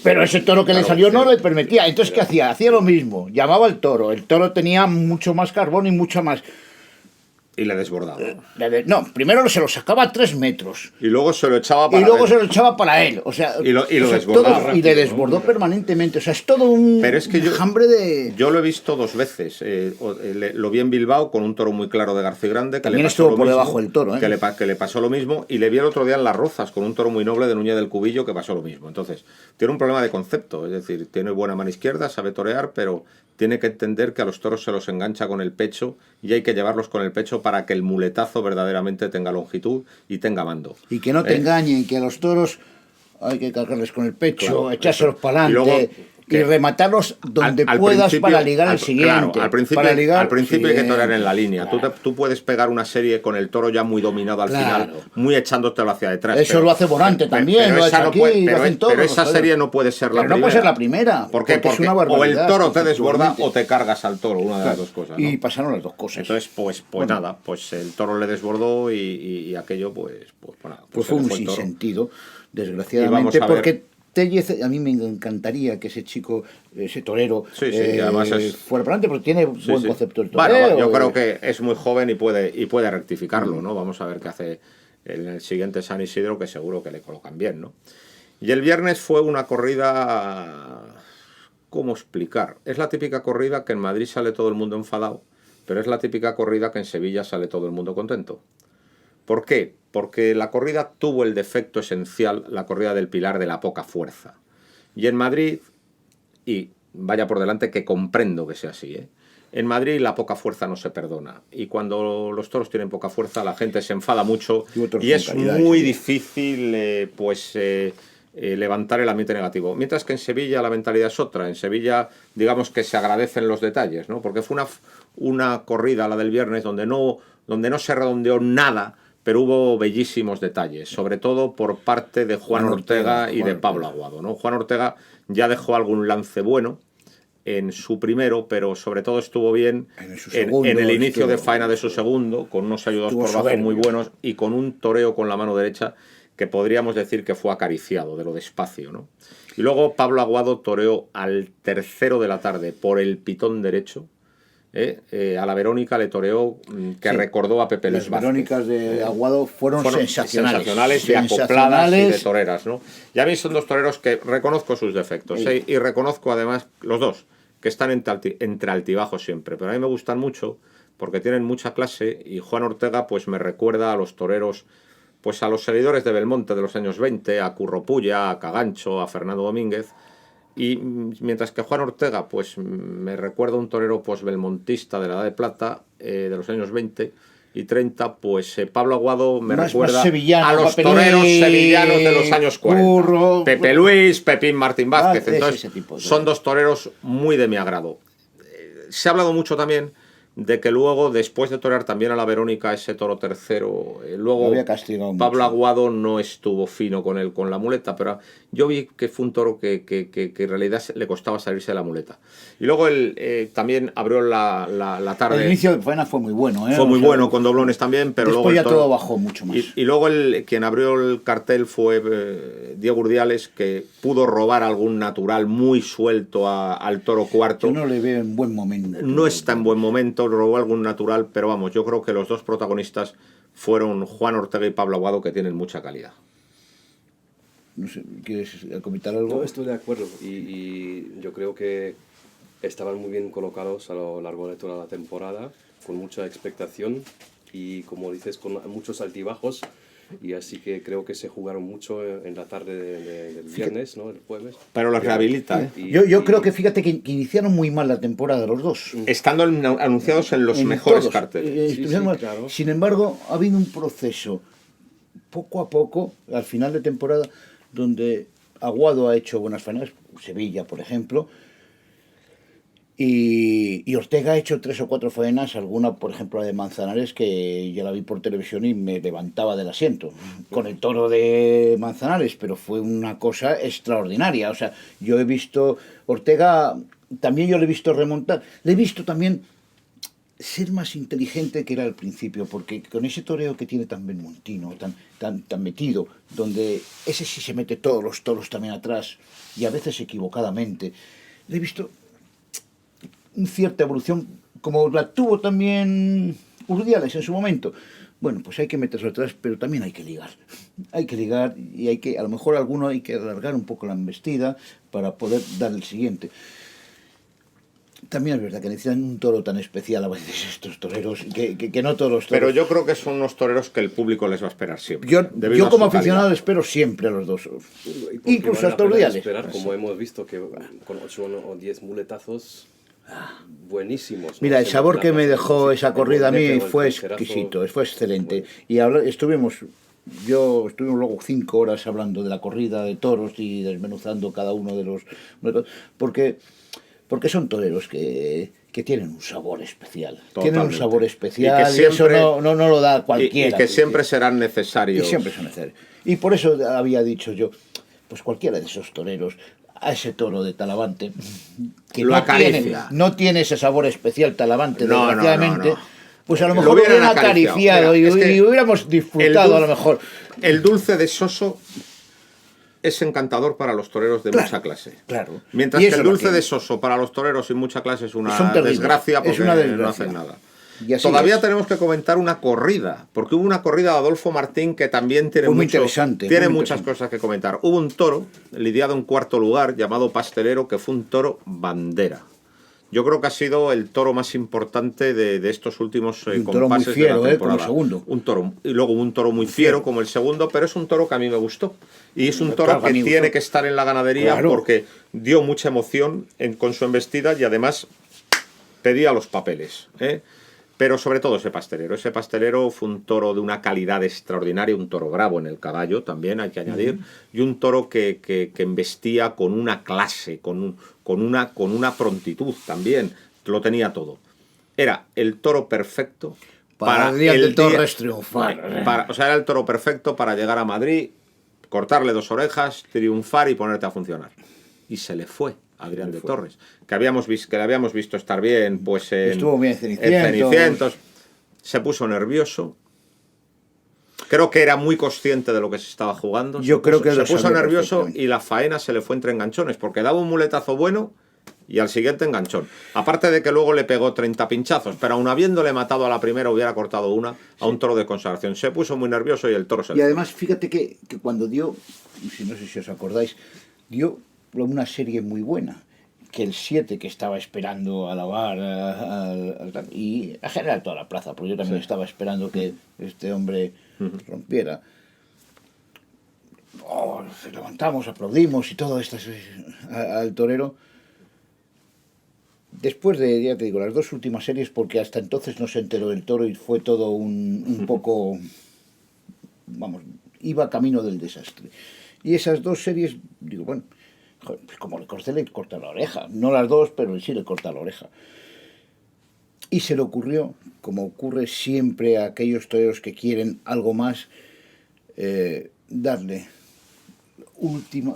Pero ese toro que le salió no le permitía. Entonces, ¿qué hacía? Hacía lo mismo. Llamaba al toro. El toro tenía mucho más carbón y mucho más. Y le desbordaba. No, primero se lo sacaba a 3 metros. Y luego se lo echaba para Y luego él. se lo echaba para él. O sea, Y lo o sea, desbordaba todo- y le desbordó permanentemente. O sea, es todo un Pero es que enjambre de... Yo lo he visto 2 veces. Lo vi en Bilbao con un toro muy claro de García Grande. Que También le pasó estuvo lo por mismo, debajo del toro, ¿eh? que le pasó lo mismo. Y le vi el otro día en Las Rozas con un toro muy noble de Núñez del Cubillo que pasó lo mismo. Entonces, tiene un problema de concepto. Es decir, tiene buena mano izquierda, sabe torear, pero tiene que entender que a los toros se los engancha con el pecho y hay que llevarlos con el pecho para que el muletazo verdaderamente tenga longitud y tenga mando. Y que no te engañen, que a los toros hay que cargarles con el pecho, Claro, echárselos eso. para Y luego, adelante y que rematarlos donde al puedas principio- para ligar el siguiente. Claro, al principio, Para ligar al principio hay que torear en la siguiente. línea. Claro. Tú puedes pegar una serie con el toro ya muy dominado al Claro. final, muy echándotelo hacia detrás. Eso lo hace Morante también, lo ha esa hecho no aquí, puede- lo pero, hacen todos pero los esa toreros. serie no puede ser la Pero no primera. puede ser la primera. ¿Por qué? porque es Porque una o el barbaridad, toro te desborda conceptualmente. o te cargas al toro, una de las dos cosas. ¿no? Y pasaron las dos cosas. Entonces, pues Bueno. nada, pues el toro le desbordó y aquello, pues nada. Pues se fue le un fue el toro. sinsentido, Y vamos desgraciadamente, a ver. porque Tellez, a mí me encantaría que ese chico, ese torero, Sí, sí, además es- fuera para adelante, porque tiene Sí, buen sí. concepto del Bueno, torero. yo creo que es muy joven y puede rectificarlo, ¿no? Vamos a ver qué hace en el siguiente San Isidro, que seguro que le colocan bien, ¿no? Y el viernes fue una corrida... ¿Cómo explicar? Es la típica corrida que en Madrid sale todo el mundo enfadado, pero es la típica corrida que en Sevilla sale todo el mundo contento. ¿Por qué? Porque la corrida tuvo el defecto esencial, la corrida del Pilar, de la poca fuerza. Y en Madrid, y vaya por delante que comprendo que sea así, ¿eh? En Madrid la poca fuerza no se perdona. Y cuando los toros tienen poca fuerza, la gente se enfada mucho Y otros y con es calidad, muy sí. difícil levantar el ambiente negativo. Mientras que en Sevilla la mentalidad es otra. En Sevilla, digamos que se agradecen los detalles, ¿no? Porque fue una corrida, la del viernes, donde no se redondeó nada, pero hubo bellísimos detalles, sobre todo por parte de Juan Ortega y de Pablo Aguado, ¿no? Juan Ortega ya dejó algún lance bueno en su primero, pero sobre todo estuvo bien en el inicio de faena de su segundo, con unos ayudados por abajo soberbio. muy buenos y con un toreo con la mano derecha que podríamos decir que fue acariciado de lo despacio, ¿no? Y luego Pablo Aguado toreó al tercero de la tarde por el pitón derecho. A la Verónica le toreó, que Sí. recordó a Pepe Luis Las Vázquez. Verónicas de Aguado fueron sensacionales. de acopladas y de toreras, ¿no? Y a mí son dos toreros que reconozco sus defectos, Sí. y reconozco además los dos, que están entre altibajos siempre, pero a mí me gustan mucho porque tienen mucha clase y Juan Ortega pues me recuerda a los toreros, pues a los seguidores de Belmonte de los años 20, a Curro Pulla, a Cagancho, a Fernando Domínguez. Y mientras que Juan Ortega, pues me recuerda a un torero pues belmontista de la Edad de Plata, de los años 20 y 30, pues Pablo Aguado me recuerda sevillano, a los Pepe toreros Luis, sevillanos de los años 40. Curro, Pepe Luis, Pepín Martín Vázquez. ese Entonces, tipo de son dos toreros muy de mi agrado. Se ha hablado mucho también de que luego, después de torear también a la Verónica, ese toro tercero, Lo luego había castigado Pablo mucho. Aguado no estuvo fino con él, con la muleta, pero yo vi que fue un toro que en realidad le costaba salirse de la muleta. Y luego él también abrió la tarde. El inicio de faena fue muy bueno, ¿eh? Fue muy O sea, bueno, con doblones también, pero después luego ya el toro- todo bajó mucho más. Y luego quien abrió el cartel fue Diego Urdiales, que pudo robar algún natural muy suelto al toro cuarto. Yo no le veo en buen momento. No está en buen momento, robó algún natural, pero vamos, yo creo que los dos protagonistas fueron Juan Ortega y Pablo Aguado, que tienen mucha calidad. No sé, ¿quieres comentar algo? No, estoy de acuerdo y yo creo que estaban muy bien colocados a lo largo de toda la temporada, con mucha expectación y, como dices, con muchos altibajos. Y así que creo que se jugaron mucho en la tarde del viernes, ¿no? El jueves. Pero los rehabilita, ¿eh? Yo creo que fíjate que iniciaron muy mal la temporada los dos. Estando anunciados en los En mejores todos. carteles. Estuvieron mal. claro. Sin embargo, ha habido un proceso poco a poco, al final de temporada, donde Aguado ha hecho buenas faenas, Sevilla, por ejemplo, y Ortega ha hecho 3 o 4 faenas, alguna, por ejemplo, la de Manzanares, que ya la vi por televisión y me levantaba del asiento, con el toro de Manzanares, pero fue una cosa extraordinaria. O sea, yo he visto Ortega, también yo le he visto remontar, le he visto también ser más inteligente que era al principio, porque con ese toreo que tiene tan belmontino, tan metido, donde ese sí se mete todos los toros también atrás, y a veces equivocadamente, le he visto cierta evolución, como la tuvo también Urdiales en su momento. Bueno, pues hay que meterse atrás, pero también hay que ligar. Hay que ligar y hay que, a lo mejor alguno hay que alargar un poco la embestida para poder dar el siguiente. También es verdad que necesitan un toro tan especial a veces estos toreros, que no todos los toros. Pero yo creo que son unos toreros que el público les va a esperar siempre. Yo debido a como su calidad. aficionado espero siempre a los dos. ¿Y por qué Incluso vale hasta la pena Urdiales. esperar, como hemos visto que con 8 o 10 muletazos buenísimos, ¿no? Mira, el Se sabor nos que me la dejó pasa, esa el corrida a mí bonete o el fue trincherazo. exquisito, fue excelente. Bueno. Y estuvimos luego 5 horas hablando de la corrida de toros y desmenuzando cada uno de los... Porque son toreros que tienen un sabor especial. Totalmente. Tienen un sabor especial Y que y eso siempre- no lo da cualquiera. Y que siempre serán necesarios. Y siempre son necesarios. Y por eso había dicho yo, pues cualquiera de esos toreros, a ese toro de Talavante, que Lo acaricia. no tiene ese sabor especial Talavante, No, no, desgraciadamente, no, no. pues a lo Lo mejor lo hubieran hubieran acariciado Mira, es que y hubiéramos disfrutado a lo dulce- mejor. El dulce de Soso es encantador para los toreros de Claro, mucha clase. claro. Mientras Y que eso el lo dulce tiene. de Soso para los toreros sin mucha clase es una Son terribles. desgracia porque Es una no desgracia. hacen nada. Y así Todavía es. tenemos que comentar una corrida, porque hubo una corrida de Adolfo Martín que también tiene, Fue muy interesante, tiene muy muchas interesante. cosas que comentar. Hubo un toro lidiado en cuarto lugar llamado Pastelero, que fue un toro bandera. Yo creo que ha sido el toro más importante de estos últimos Y un toro muy compases fiero, de la temporada. como segundo. Un toro, y luego un toro muy fiero como el segundo, pero es un toro que a mí me gustó. Y es un toro Claro, a que mí me tiene gustó. que estar en la ganadería Claro. porque dio mucha emoción con su embestida y además pedía los papeles, ¿eh? Pero sobre todo ese pastelero. Ese pastelero fue un toro de una calidad extraordinaria, un toro bravo en el caballo también, hay que añadir, y un toro que embestía con una clase, con una prontitud también. Lo tenía todo. Era el toro perfecto Para el día de Torres triunfar. o sea, era el toro perfecto para llegar a Madrid, cortarle 2 orejas, triunfar y ponerte a funcionar. Y se le fue a Adrián de Torres, que le habíamos visto estar bien, pues Estuvo bien en Cenicientos. Cenicientos. Se puso nervioso. Creo que era muy consciente de lo que se estaba jugando. Yo creo que se lo puso sabía nervioso perfectamente. y la faena se le fue entre enganchones, porque daba un muletazo bueno y al siguiente enganchón. Aparte de que luego le pegó 30 pinchazos, pero aun habiéndole matado a la primera hubiera cortado una a un toro de consagración. Se puso muy nervioso y el toro se le Y fue. además, fíjate que cuando dio, no sé si os acordáis, dio una serie muy buena. Que el 7 que estaba esperando alabar y a general toda la plaza, porque yo también estaba esperando que este hombre rompiera. Levantamos, aplaudimos y todo esto al torero. Después de, ya te digo, las 2 últimas series, porque hasta entonces no se enteró del toro y fue todo un poco, vamos, iba camino del desastre. Y esas 2 series, digo, bueno, joder, pues como le corta la oreja. No las 2, pero sí le corta la oreja. Y se le ocurrió, como ocurre siempre a aquellos toreros que quieren algo más, darle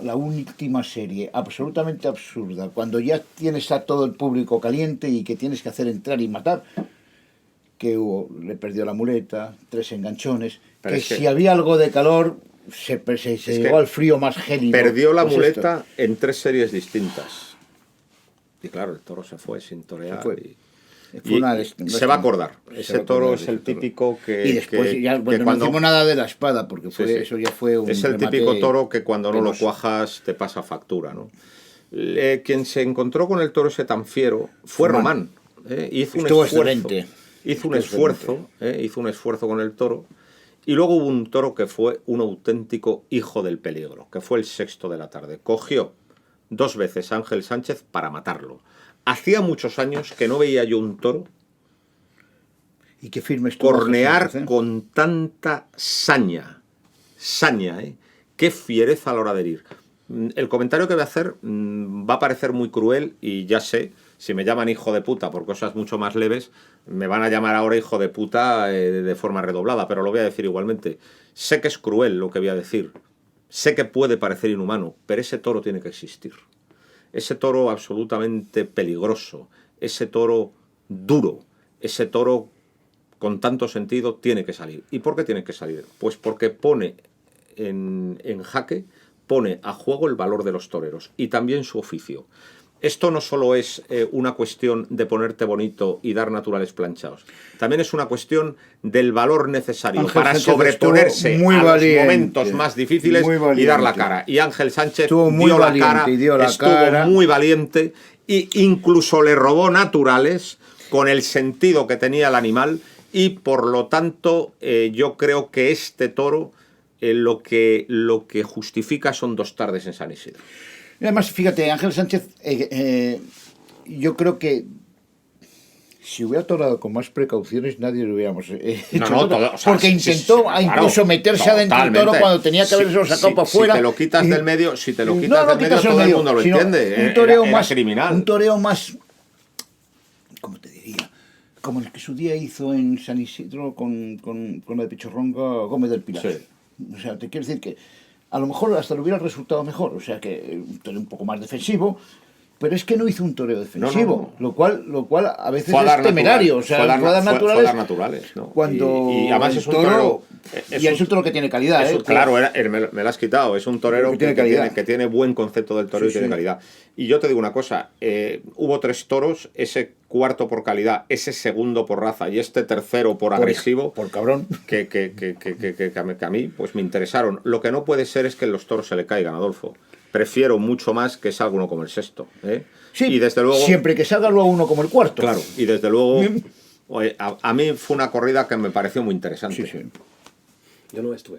la última serie absolutamente absurda, cuando ya tienes a todo el público caliente y que tienes que hacer entrar y matar, que le perdió la muleta, 3 enganchones, Pero que es que- si había algo de calor se llegó al frío más gélido. Perdió la Pues muleta en 3 series distintas. Y claro, el toro se fue sin torear. Se fue. Y Fue una se va a acordar. se Ese va a toro acordar es de el ese toro. típico que. Y después que- ya que bueno, no hicimos nada de la espada, porque Sí, sí. eso ya fue un Es el remate típico toro que cuando no lo penoso. cuajas te pasa factura, ¿no? Quien se encontró con el toro ese tan fiero fue Román. Román. Hizo un Estuvo esfuerzo. excelente. Hizo un Estuvo esfuerzo. Hizo un esfuerzo con el toro. Y luego hubo un toro que fue un auténtico hijo del peligro, que fue el 6º de la tarde. Cogió 2 veces a Ángel Sánchez para matarlo. Hacía muchos años que no veía yo un toro Y qué firme estuvo cornear Jesús, ¿eh? con tanta saña, qué fiereza a la hora de herir. El comentario que voy a hacer va a parecer muy cruel y ya sé, si me llaman hijo de puta por cosas mucho más leves, me van a llamar ahora hijo de puta de forma redoblada, pero lo voy a decir igualmente. Sé que es cruel lo que voy a decir, sé que puede parecer inhumano, pero ese toro tiene que existir. Ese toro absolutamente peligroso, ese toro duro, ese toro con tanto sentido tiene que salir. ¿Y por qué tiene que salir? Pues porque pone en jaque, pone a juego el valor de los toreros y también su oficio. esto no solo es una cuestión de ponerte bonito y dar naturales planchados, también es una cuestión del valor necesario Ángel para Sánchez sobreponerse estuvo muy a valiente, los momentos más difíciles muy y dar la valiente. cara. Y Ángel Sánchez Estuvo muy dio la valiente cara, y dio la estuvo cara. muy valiente e incluso le robó naturales con el sentido que tenía el animal y por lo tanto yo creo que este toro lo que justifica son 2 tardes en San Isidro. Y además, fíjate, Ángel Sánchez, yo creo que si hubiera torado con más precauciones, nadie lo hubiéramos hecho. No, todo, o sea, porque sí, intentó sí, claro, incluso meterse adentro del toro cuando tenía que haberse sacado para afuera. Si te lo quitas del medio, No, no quitas todo el el mundo lo sino entiende. Un toreo Era más criminal. Un toreo más, ¿cómo te diría? Como el que su día hizo en San Isidro con la de Pichorronga Gómez del Pilar. Sí. O sea, te quiero decir que a lo mejor hasta le hubiera resultado mejor. O sea, que un toreo un poco más defensivo. Pero es que no hizo un toreo defensivo, No. Lo cual a veces Fue a dar es temerario. natural, O sea, fue a dar fue a dar naturales. fue a dar naturales, ¿no? Cuando y además es un toro, torero. y es un toro que tiene calidad, Claro, me lo has quitado. Es un torero Que tiene calidad. que tiene buen concepto del torero Sí, y tiene sí. calidad. Y yo te digo una cosa: hubo 3 toros, ese cuarto por calidad, ese segundo por raza y este tercero por agresivo. Por cabrón. Que a mí pues me interesaron. Lo que no puede ser es que los toros se le caigan, Adolfo. Prefiero mucho más que salga uno como el sexto. Sí, y desde luego, siempre que salga luego uno como el cuarto. claro, y desde luego oye, a mí fue una corrida que me pareció muy interesante. Sí, sí. Yo no estuve.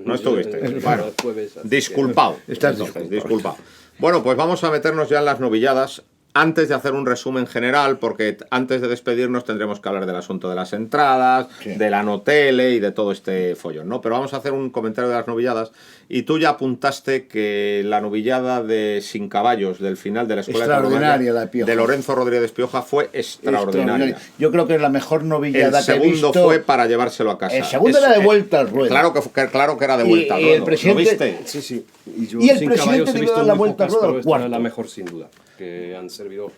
No estuviste. Bueno, El jueves, así disculpado. Estás Entonces, disculpado. disculpado. Bueno, pues vamos a meternos ya en las novilladas. Antes de hacer un resumen general, porque antes de despedirnos tendremos que hablar del asunto de las entradas, Sí. de la Notele y de todo este follón, ¿no? Pero vamos a hacer un comentario de las novilladas. Y tú ya apuntaste que la novillada de Sin Caballos del final de la Escuela de Extraordinaria, Tauromaquia la de Pioja. de Lorenzo Rodríguez de Espioja fue extraordinaria. Yo creo que es la mejor novillada El que he segundo visto. fue para llevárselo a casa. El segundo era de vuelta al ruedo. Claro que era de vuelta al Y ruedo. el presidente- ¿Lo viste? Sí, sí. Y, yo Y el Sin presidente Caballos he debió visto dar la muy vuelta al pocas, ruedo al pero esta cuarto. es la mejor sin duda, que han servido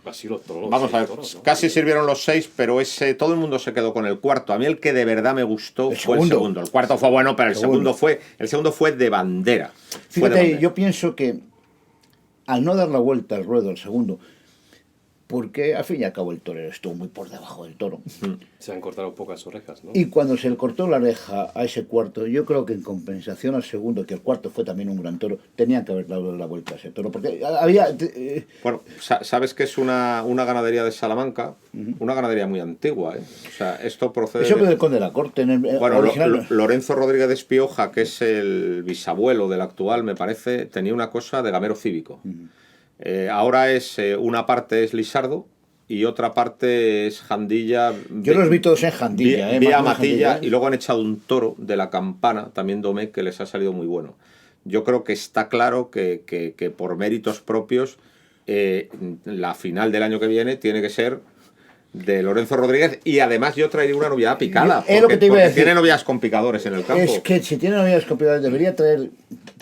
así los toros. Vamos a ver, toros, ¿no? casi sirvieron los 6, pero todo el mundo se quedó con el cuarto. A mí el que de verdad me gustó fue el segundo. El cuarto fue bueno, pero el segundo fue de bandera. Fue de Fíjate, bandera. yo pienso que al no dar la vuelta al ruedo al segundo, porque al fin y al cabo el torero estuvo muy por debajo del toro. Se han cortado pocas orejas, ¿no? Y cuando se le cortó la oreja a ese cuarto, yo creo que en compensación al segundo, que el cuarto fue también un gran toro, tenían que haber dado la vuelta a ese toro. Porque había... Bueno, sabes que es una ganadería de Salamanca, una ganadería muy antigua, ¿eh? O sea, esto procede... eso que del Conde de la Corte, en el Bueno, original. Lorenzo Rodríguez de Espioja, que es el bisabuelo del actual, me parece, tenía una cosa de gamero cívico. Ahora una parte es Lisardo y otra parte es Jandilla. Yo los vi todos en Jandilla, Vía más Matilla, Jandilla, y luego han echado un toro de la Campana, también Domecq, que les ha salido muy bueno. Yo creo que está claro que por méritos propios la final del año que viene tiene que ser de Lorenzo Rodríguez, y además yo traería una novillada picada, Es lo que te iba a decir. tiene novias con picadores en el campo. Es que si tiene novedades complicadas debería traer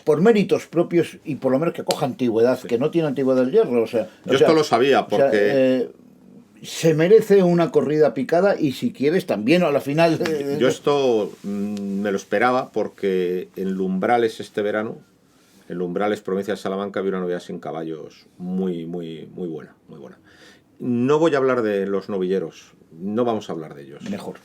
por méritos propios y por lo menos que coja antigüedad, que no tiene antigüedad del hierro. Yo esto lo sabía, porque... se merece una corrida picada y si quieres también a la final... Yo esto me lo esperaba porque en Lumbrales este verano, en Lumbrales, provincia de Salamanca, había una novillada sin caballos muy buena, muy buena. No voy a hablar de los novilleros, no vamos a hablar de ellos. Mejor.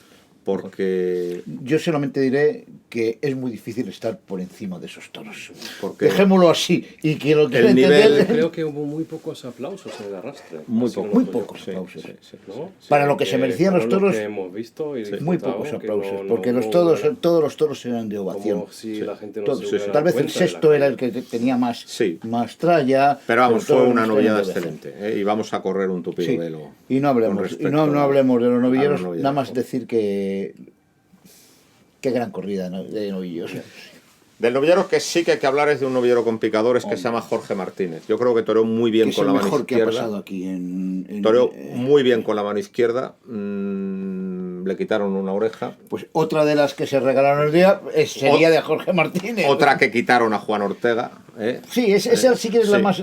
Porque... Yo solamente diré que es muy difícil estar por encima de esos toros. Porque Dejémoslo así. Y que lo que el nivel- Creo que hubo muy pocos aplausos en el arrastre. Muy Así poco. lo Muy noto yo. pocos Sí, aplausos. sí. ¿No? Para lo que se merecían los para lo toros, que hemos visto y muy disfrutado, pocos que aplausos. no Porque hubo todos los toros eran de ovación. como si la gente no Todos. se hubiera Tal vez el dado cuenta de la sexto era el calidad. que tenía más, Sí. más tralla. Pero vamos, todos fue una los novillada tenían de ovación. excelente, ¿eh? Y vamos a correr un tupido Sí. velo. Y no con hablemos, respecto no hablemos de los novilleros, a los nada más novilleros. decir que qué gran corrida de novillos. Del novillero que sí que hay que hablar es de un novillero con picadores que se llama Jorge Martínez. Yo creo que toreó muy bien Que es con el la mano mejor que ha izquierda. pasado aquí en Toreó muy bien con la mano izquierda. Le quitaron una oreja. Pues otra de las que se regalaron el día sería de Jorge Martínez. Otra que quitaron a Juan Ortega. Sí, esa sí que es Sí. la más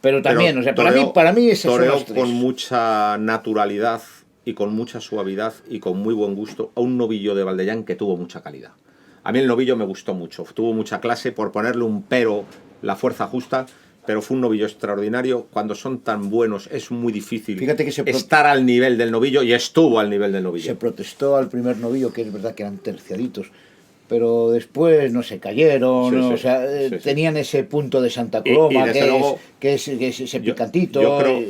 pero también, o sea, toreó- para mí esas son toreó las tres. con mucha naturalidad y con mucha suavidad y con muy buen gusto a un novillo de Valdellán que tuvo mucha calidad. A mí el novillo me gustó mucho, tuvo mucha clase, por ponerle un pero, la fuerza justa, pero fue un novillo extraordinario. Cuando son tan buenos es muy difícil Fíjate que estar al nivel del novillo, y estuvo al nivel del novillo. Se protestó al primer novillo, que es verdad que eran terciaditos, pero después no se cayeron, Sí, ¿no? sí, O sea, sí, sí. tenían ese punto de Santa Coloma, desde luego, que es ese picantito.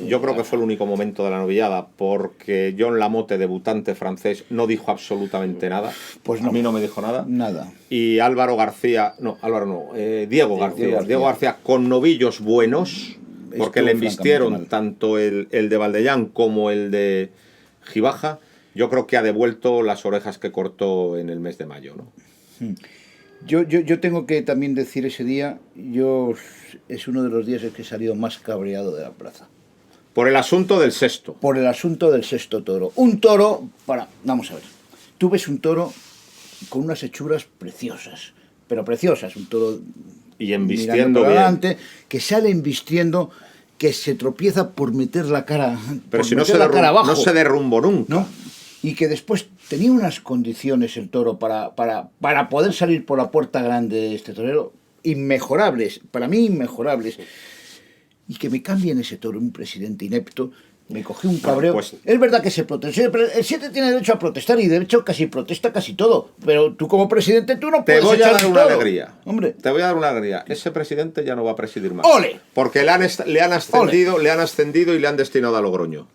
Yo creo que fue el único momento de la novillada, porque John Lamotte, debutante francés, no dijo absolutamente nada. Pues A no. mí no me dijo nada. Nada. Y Álvaro García, no, Álvaro no, Diego García. Diego García con novillos buenos, porque Estuvo le embistieron francamente mal. tanto el de Valdellán como el de Gibaja. Yo creo que ha devuelto las orejas que cortó en el mes de mayo, ¿no? Yo tengo que también decir ese día, es uno de los días en que he salido más cabreado de la plaza. Por el asunto del sexto. Por el asunto del sexto toro. Un toro, vamos a ver, tú ves un toro con unas hechuras preciosas, pero preciosas, un toro Y embistiendo mirando para bien. adelante, que sale embistiendo, que se tropieza por meter la cara, Pero por si no meter se, la cara abajo, no se derrumbó nunca. ¿no? Y que después tenía unas condiciones el toro para poder salir por la puerta grande de este torero inmejorables, para mí inmejorables. Y que me cambien ese toro, un presidente inepto, me cogí un cabreo. pues- Es verdad que se protestó, pero el 7 tiene derecho a protestar y de hecho casi protesta casi todo. Pero tú como presidente tú no Te puedes voy a echar dar un una toro. alegría. Hombre, Te voy a dar una alegría. Ese presidente ya no va a presidir más. ¡Ole! Porque le han ascendido y le han destinado a Logroño.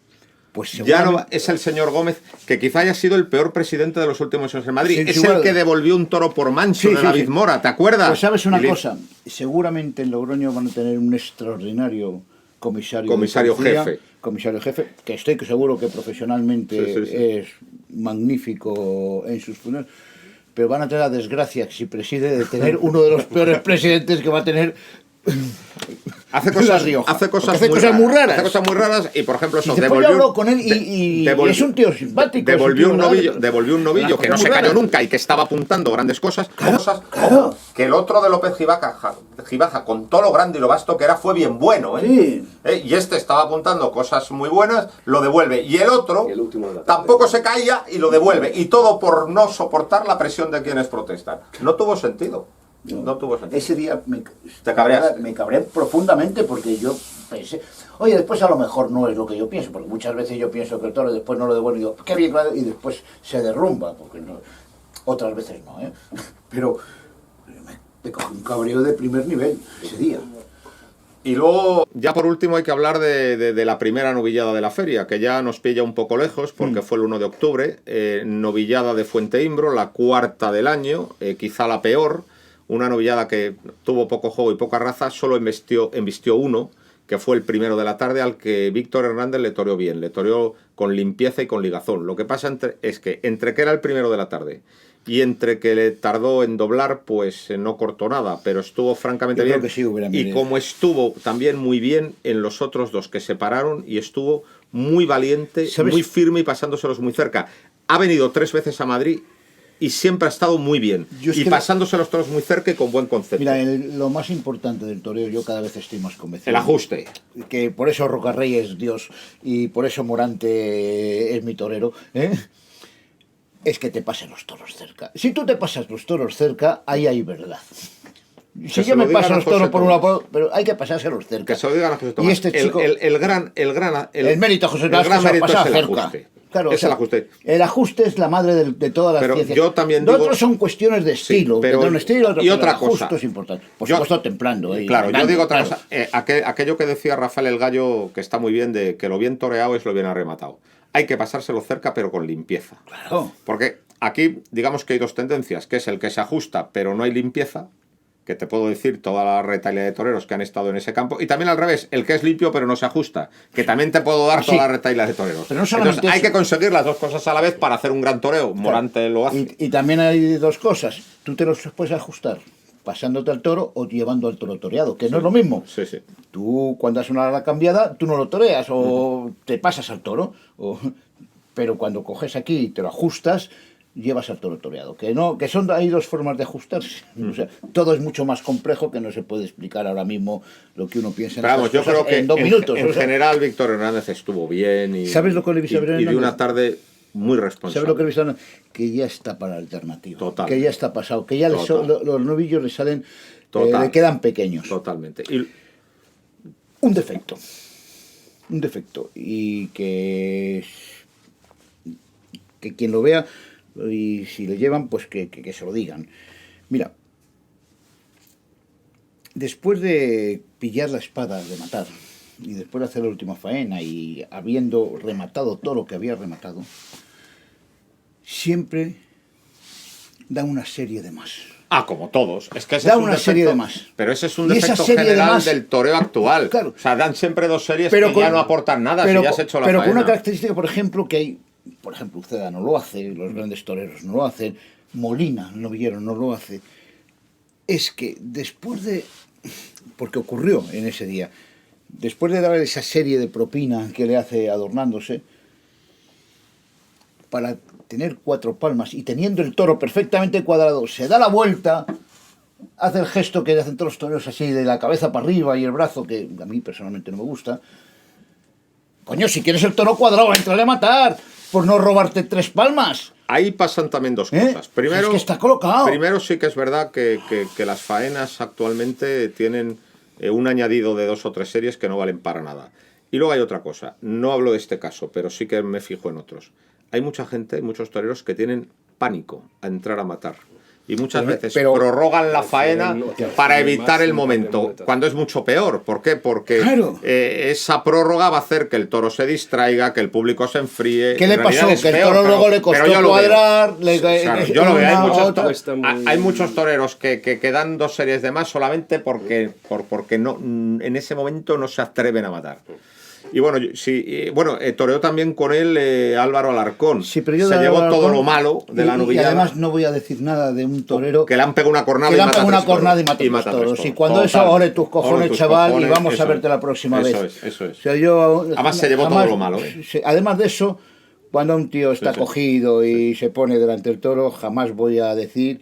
pues Ya no seguramente... va- es el señor Gómez, que quizá haya sido el peor presidente de los últimos años en Madrid. Sin Es lugar el a que dudas. devolvió un toro por mancho Sí, de sí, David sí. Mora, ¿te acuerdas? Pues sabes una Y le- cosa, seguramente en Logroño van a tener un extraordinario comisario Comisario de policía, jefe. comisario jefe, que estoy seguro que profesionalmente Sí, sí, sí. es magnífico en sus funciones, pero van a tener la desgracia, si preside, de tener uno de los peores presidentes que va a tener Hace La cosas, Rioja. hace cosas, Porque hace cosas muy raras. Hace cosas muy raras y, por ejemplo, eso, Y después yo hablo con él y es un tío simpático. Devolvió es un tío novillo, agradable. devolvió un novillo Las que no cosas se muy cayó raras. nunca y que estaba apuntando grandes cosas. Claro. Que el otro de López Gibaja, con todo lo grande y lo vasto que era, fue bien bueno. Sí. Y este estaba apuntando cosas muy buenas, lo devuelve. Y el otro Y el último de la tarde. tampoco se caía y lo devuelve. Y todo por no soportar la presión de quienes protestan. No tuvo sentido. No tuvo sentido. Ese día Te cabreaste. me cabré profundamente porque yo pensé, oye, después a lo mejor no es lo que yo pienso, porque muchas veces yo pienso que el toro después no lo devuelve y digo, qué bien, claro, y después se derrumba, porque no, otras veces no, ¿eh? Pero me cogí un cabreo de primer nivel ese día. Y luego, ya por último, hay que hablar de la primera novillada de la feria, que ya nos pilla un poco lejos, porque fue el 1 de octubre, novillada de Fuente Imbro, la cuarta del año, quizá la peor, una novillada que tuvo poco juego y poca raza, solo embistió uno, que fue el primero de la tarde, al que Víctor Hernández le toreó bien, le toreó con limpieza y con ligazón. Lo que pasa es que entre que era el primero de la tarde y entre que le tardó en doblar, pues no cortó nada, pero estuvo francamente Yo bien. creo que sí hubiera Y merecido. como estuvo también muy bien en los otros dos que se pararon, y estuvo muy valiente, ¿Sabes? muy firme y pasándoselos muy cerca. Ha venido 3 veces a Madrid y siempre ha estado muy bien. Yo es Y que pasándose los toros muy cerca y con buen concepto. Mira, lo más importante del toreo, yo cada vez estoy más convencido. El ajuste. Que por eso Rocarrey es Dios y por eso Morante es mi torero, ¿eh? Es que te pasen los toros cerca. Si tú te pasas los toros cerca, ahí hay verdad. Si se yo lo me digan paso a los José toros por Tomás. una... Pero hay que pasárselos cerca. Que se lo digan a José Y Tomás. este chico... El mérito a José el Tomás gran que se lo mérito pasa es el cerca. ajuste. Claro, Es el ajuste. El ajuste es la madre de todas las Pero ciencias. yo también Lo digo- otro son cuestiones de Sí, estilo. pero- de un estilo, y otra pero el cosa. ajuste es importante. Por Yo- supuesto, templando. Claro, yo ganando, digo otra claro. cosa. Aquello que decía Rafael el Gallo, que está muy bien, de que lo bien toreado es lo bien arrematado. Hay que pasárselo cerca, pero con limpieza. Claro. Porque aquí, digamos que hay dos tendencias, que es el que se ajusta, pero no hay limpieza, que te puedo decir toda la retahíla de toreros que han estado en ese campo, y también al revés, el que es limpio pero no se ajusta, que también te puedo dar Sí. toda la retahíla de toreros. Pero no solamente Entonces, hay eso. que conseguir las dos cosas a la vez para hacer un gran toreo. Morante lo hace. Y también hay dos cosas. Tú te los puedes ajustar pasándote al toro o llevando al toro toreado, que no es lo mismo. Sí, sí. Tú, cuando has una ala cambiada, tú no lo toreas o te pasas al toro. Pero cuando coges aquí y te lo ajustas, llevas al toro toreado. Hay dos formas de ajustarse. O sea, todo es mucho más complejo que no se puede explicar ahora mismo lo que uno piensa en Pero vamos, estas yo cosas creo que en 2 minutos. en O sea, general Víctor Hernández estuvo bien y, ¿Sabes lo que le he visto a y Hernández? de una tarde muy responsable. ¿sabes lo que he visto? Que ya está para la alternativa. Total. Que ya está pasado. Que ya Total. los novillos le salen, Total. le quedan pequeños. Totalmente. un defecto. Un defecto. Y que quien lo vea, y si le llevan, pues que se lo digan. Mira, después de pillar la espada, de matar, y después de hacer la última faena, y habiendo rematado todo lo que había rematado, siempre da una serie de más. Ah, como todos. Es que ese Da es un una defecto, serie de más. Pero ese es un Y esa defecto serie de general más- del toreo actual. Claro. O sea, dan siempre dos series Pero que con- ya no aportan nada pero si ya has con- hecho la pero faena. con una característica, por ejemplo, que hay, por ejemplo, Uceda no lo hace, los grandes toreros no lo hacen, Molina, el novillero, no lo hace, es que después de, porque ocurrió en ese día, después de darle esa serie de propina que le hace adornándose, para tener 4 palmas y teniendo el toro perfectamente cuadrado, se da la vuelta, hace el gesto que hacen todos los toreros así, de la cabeza para arriba y el brazo, que a mí personalmente no me gusta. Coño, si quieres el toro cuadrado, entrale a matar, por no robarte 3 palmas. Ahí pasan también dos ¿Eh? cosas. Primero, Es que está colocado. Primero sí que es verdad que las faenas actualmente tienen un añadido de 2 o 3 series que no valen para nada. Y luego hay otra cosa. No hablo de este caso, pero sí que me fijo en otros. Hay mucha gente, muchos toreros que tienen pánico a entrar a matar. Y muchas veces prorrogan la faena para evitar el momento, cuando es mucho peor. ¿Por qué? Porque Claro. esa prórroga va a hacer que el toro se distraiga, que el público se enfríe. ¿Qué le En realidad pasó? es Que el peor, toro pero- luego le costó pero yo lo veo. cuadrar, le- Claro, yo lo veo. una, otra. Hay muchos toreros que dan 2 series de más solamente porque no, en ese momento no se atreven a matar. Y bueno, toreó también con él Álvaro Alarcón. Sí, pero yo se de llevó Álvaro todo Alarcón- lo malo de la y novillada. además no voy a decir nada de un torero Que le han pegado una cornada que y le han mata pegado tres una cornada y toros. mata 3 toros. Y toros. cuando eso, Total. ore tus cojones, Ore tus chaval, cojones, y vamos eso a verte es. la próxima Eso vez. es, eso es. O sea, yo, Además se llevó todo lo malo, ¿eh? Además de eso, cuando un tío está Sí. cogido y se pone delante del toro, jamás voy a decir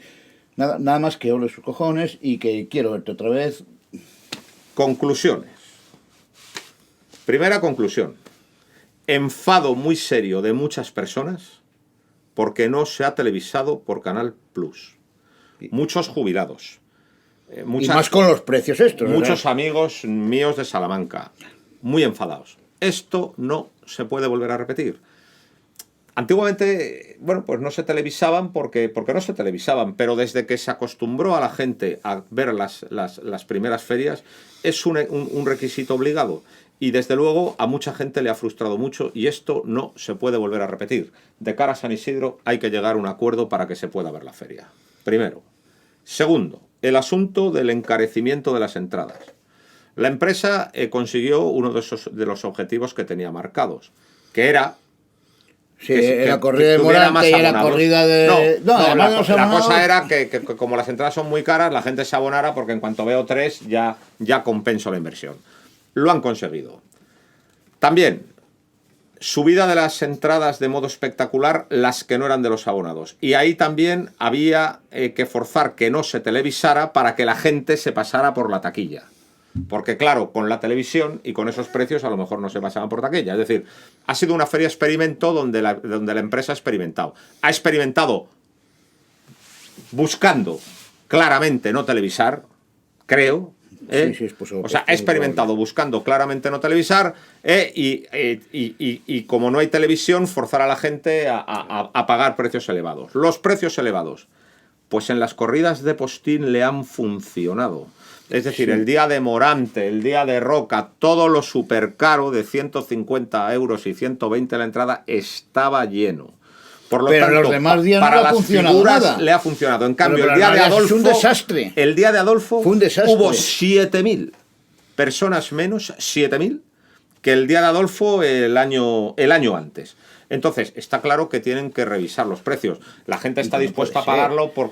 nada más que ole sus cojones y que quiero verte otra vez. Conclusiones. Primera conclusión. Enfado muy serio de muchas personas porque no se ha televisado por Canal Plus. Muchos jubilados. Y más con los precios estos. Muchos ¿verdad? amigos míos de Salamanca. Muy enfadados. Esto no se puede volver a repetir. Antiguamente, pues no se televisaban porque no se televisaban, pero desde que se acostumbró a la gente a ver las primeras ferias, es un requisito obligado. Y desde luego a mucha gente le ha frustrado mucho y esto no se puede volver a repetir. De cara a San Isidro hay que llegar a un acuerdo para que se pueda ver la feria. Primero. Segundo, el asunto del encarecimiento de las entradas. La empresa consiguió uno de los objetivos que tenía marcados, que era Sí, la corrida de tuviera Morante y la abonados. corrida de... además de los la abonados- cosa era que como las entradas son muy caras, la gente se abonara porque en cuanto veo 3 ya compenso la inversión. Lo han conseguido. También, subida de las entradas de modo espectacular, las que no eran de los abonados. Y ahí también había que forzar que no se televisara para que la gente se pasara por la taquilla. Porque claro, con la televisión y con esos precios a lo mejor no se pasaban por taquilla. Es decir, ha sido una feria experimento donde la empresa ha experimentado. Ha experimentado buscando claramente no televisar, creo. Sí, pues, O sea, ha experimentado buscando claramente no televisar y como no hay televisión, forzar a la gente a pagar precios elevados. Los precios elevados, pues en las corridas de postín le han funcionado. Es decir, el día de Morante, el día de Roca, todo lo súper caro de 150 euros y 120 la entrada estaba lleno. Por lo Pero tanto, los demás días para no le ha las funcionado figuras nada. le ha funcionado. En cambio, Pero el día de es Adolfo... un desastre. El día de Adolfo Fue un desastre. hubo 7.000 personas menos, 7.000, que el día de Adolfo el año antes. Entonces, está claro que tienen que revisar los precios. La gente está dispuesta a pagarlo por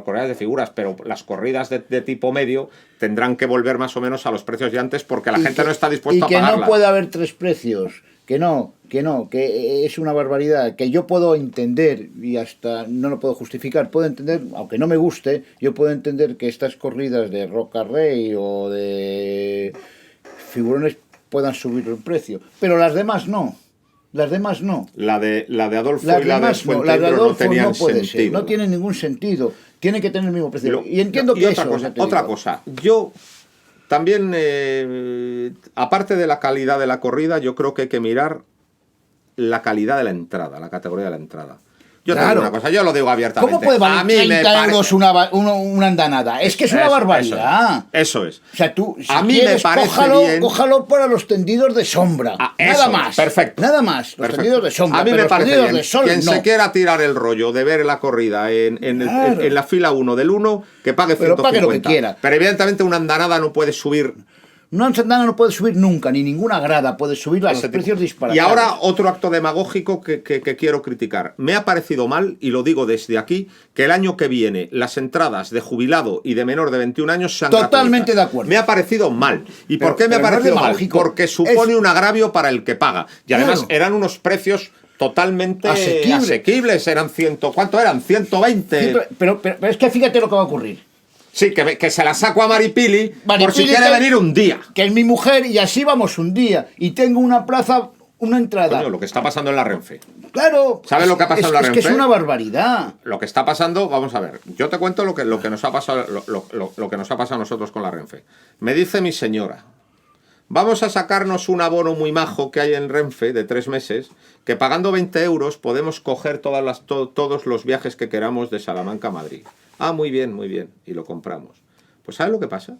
corridas de figuras, pero las corridas de tipo medio tendrán que volver más o menos a los precios de antes porque la gente no está dispuesta a pagarlas. Y que pagarlas. no puede haber 3 precios. Que es una barbaridad. Que yo puedo entender, y hasta no lo puedo justificar, puedo entender, aunque no me guste, yo puedo entender que estas corridas de Roca Rey o de figurones puedan subir el precio. Pero las demás no. Las demás no. La de Adolfo Las y la de demás no. La de Fuentebro no Adolfo tenían no puede sentido. ser. No tiene ningún sentido. Tiene que tener el mismo precio. Y entiendo y que otra eso... cosa, ya te otra digo. cosa. Yo también, aparte de la calidad de la corrida, yo creo que hay que mirar la calidad de la entrada, la categoría de la entrada. Yo te digo una cosa, yo lo digo abiertamente. ¿Cómo puede valer a mí 30 euros una andanada? Es que es una barbaridad. Eso es. O sea, tú, si a mí quieres, me parece cójalo para los tendidos de sombra. Nada más. Perfecto. Nada más. Los tendidos de sombra. A mí me parece bien. De sol, Quien se quiera tirar el rollo de ver la corrida en la fila 1 del 1, que pague 150. Pague lo que quiera. Pero evidentemente una andanada no puede subir. Una andanada no puede subir nunca, ni ninguna grada puede subir a los precios disparados. Y ahora otro acto demagógico que quiero criticar. Me ha parecido mal, y lo digo desde aquí, que el año que viene las entradas de jubilado y de menor de 21 años sean totalmente gratuitas. de acuerdo. Me ha parecido mal. ¿Y por qué me ha parecido mal? Porque supone un agravio para el que paga. Y además eran unos precios totalmente asequibles. Eran ¿cuánto eran? 120. Sí, pero es que fíjate lo que va a ocurrir. Sí, que se la saco a Maripili por si quiere venir un día. Que es mi mujer y así vamos un día. Y tengo una plaza, una entrada. Coño, lo que está pasando en la Renfe. Claro. ¿Sabes lo que ha pasado en la Renfe? Es que es una barbaridad. Lo que está pasando, vamos a ver. Yo te cuento lo que nos ha pasado, lo que nos ha pasado a nosotros con la Renfe. Me dice mi señora: vamos a sacarnos un abono muy majo que hay en Renfe de 3 meses, que pagando 20 euros podemos coger todos los viajes que queramos de Salamanca a Madrid. Ah, muy bien, muy bien. Y lo compramos. Pues ¿sabes lo que pasa?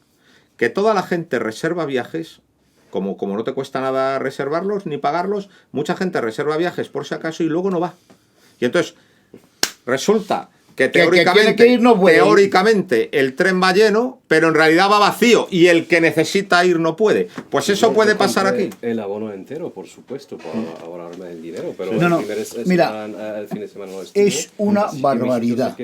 Que toda la gente reserva viajes, como no te cuesta nada reservarlos ni pagarlos, mucha gente reserva viajes por si acaso y luego no va. Y entonces resulta que teóricamente el tren va lleno, pero en realidad va vacío y el que necesita ir no puede. Pues eso puede pasar aquí. El abono entero, por supuesto, para ahorrarme el dinero, pero mira, el fin de semana no es una barbaridad.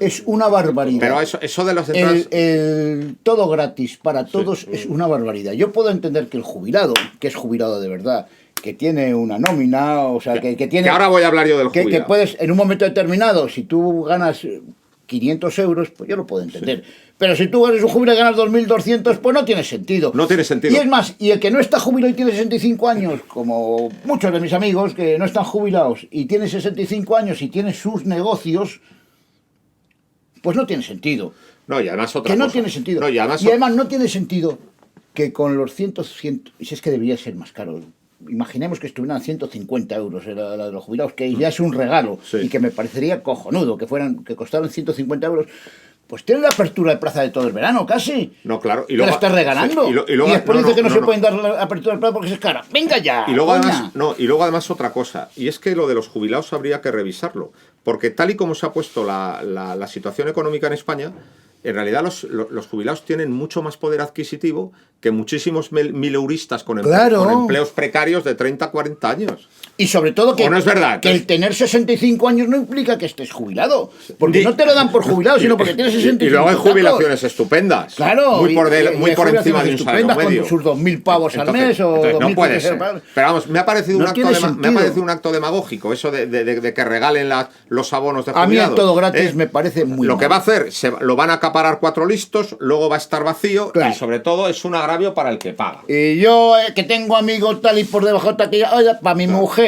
Es una barbaridad. Pero eso de los entradas... el todo gratis para todos es una barbaridad. Yo puedo entender que el jubilado, que es jubilado de verdad, que tiene una nómina, o sea, que tiene... Que ahora voy a hablar yo del jubilado. Que puedes, en un momento determinado, si tú ganas 500 euros, pues yo lo puedo entender. Sí. Pero si tú eres un jubilado y ganas 2.200, pues no tiene sentido. No tiene sentido. Y es más, y el que no está jubilado y tiene 65 años, como muchos de mis amigos que no están jubilados y tienen 65 años y tienen sus negocios, pues no tiene sentido. No, y además otra que no cosa. Tiene sentido. No, y además no tiene sentido que con los 100, y si es que debería ser más caro. Imaginemos que estuvieran 150 euros la de los jubilados, que ya es un regalo, y que me parecería cojonudo que costaran 150 euros. Pues tiene la apertura de plaza de todo el verano, casi. No, claro. Y luego, la estás regalando. Sí, y después dice que no se pueden dar la apertura de plaza porque es cara. ¡Venga ya! Y luego, además otra cosa. Y es que lo de los jubilados habría que revisarlo. Porque tal y como se ha puesto la situación económica en España, en realidad los jubilados tienen mucho más poder adquisitivo que muchísimos mileuristas con empleos precarios de 30 a 40 años. Y sobre todo que, no es verdad, que el tener 65 años no implica que estés jubilado. Porque no te lo dan por jubilado, sino porque tienes 65 años. Y luego hay jubilaciones estupendas. Claro. Muy por encima de un salario medio. Con sus 2.000 pavos al mes o 2.000 no puede ser. Pero vamos, me ha parecido un acto demagógico eso de que regalen los abonos de jubilados. A mí el todo gratis me parece muy Lo que va a hacer, lo van a acaparar 4 listos, luego va a estar vacío y sobre todo es un agravio para el que paga. Y yo que tengo amigos tal y por debajo de aquí, oye, para mi mujer.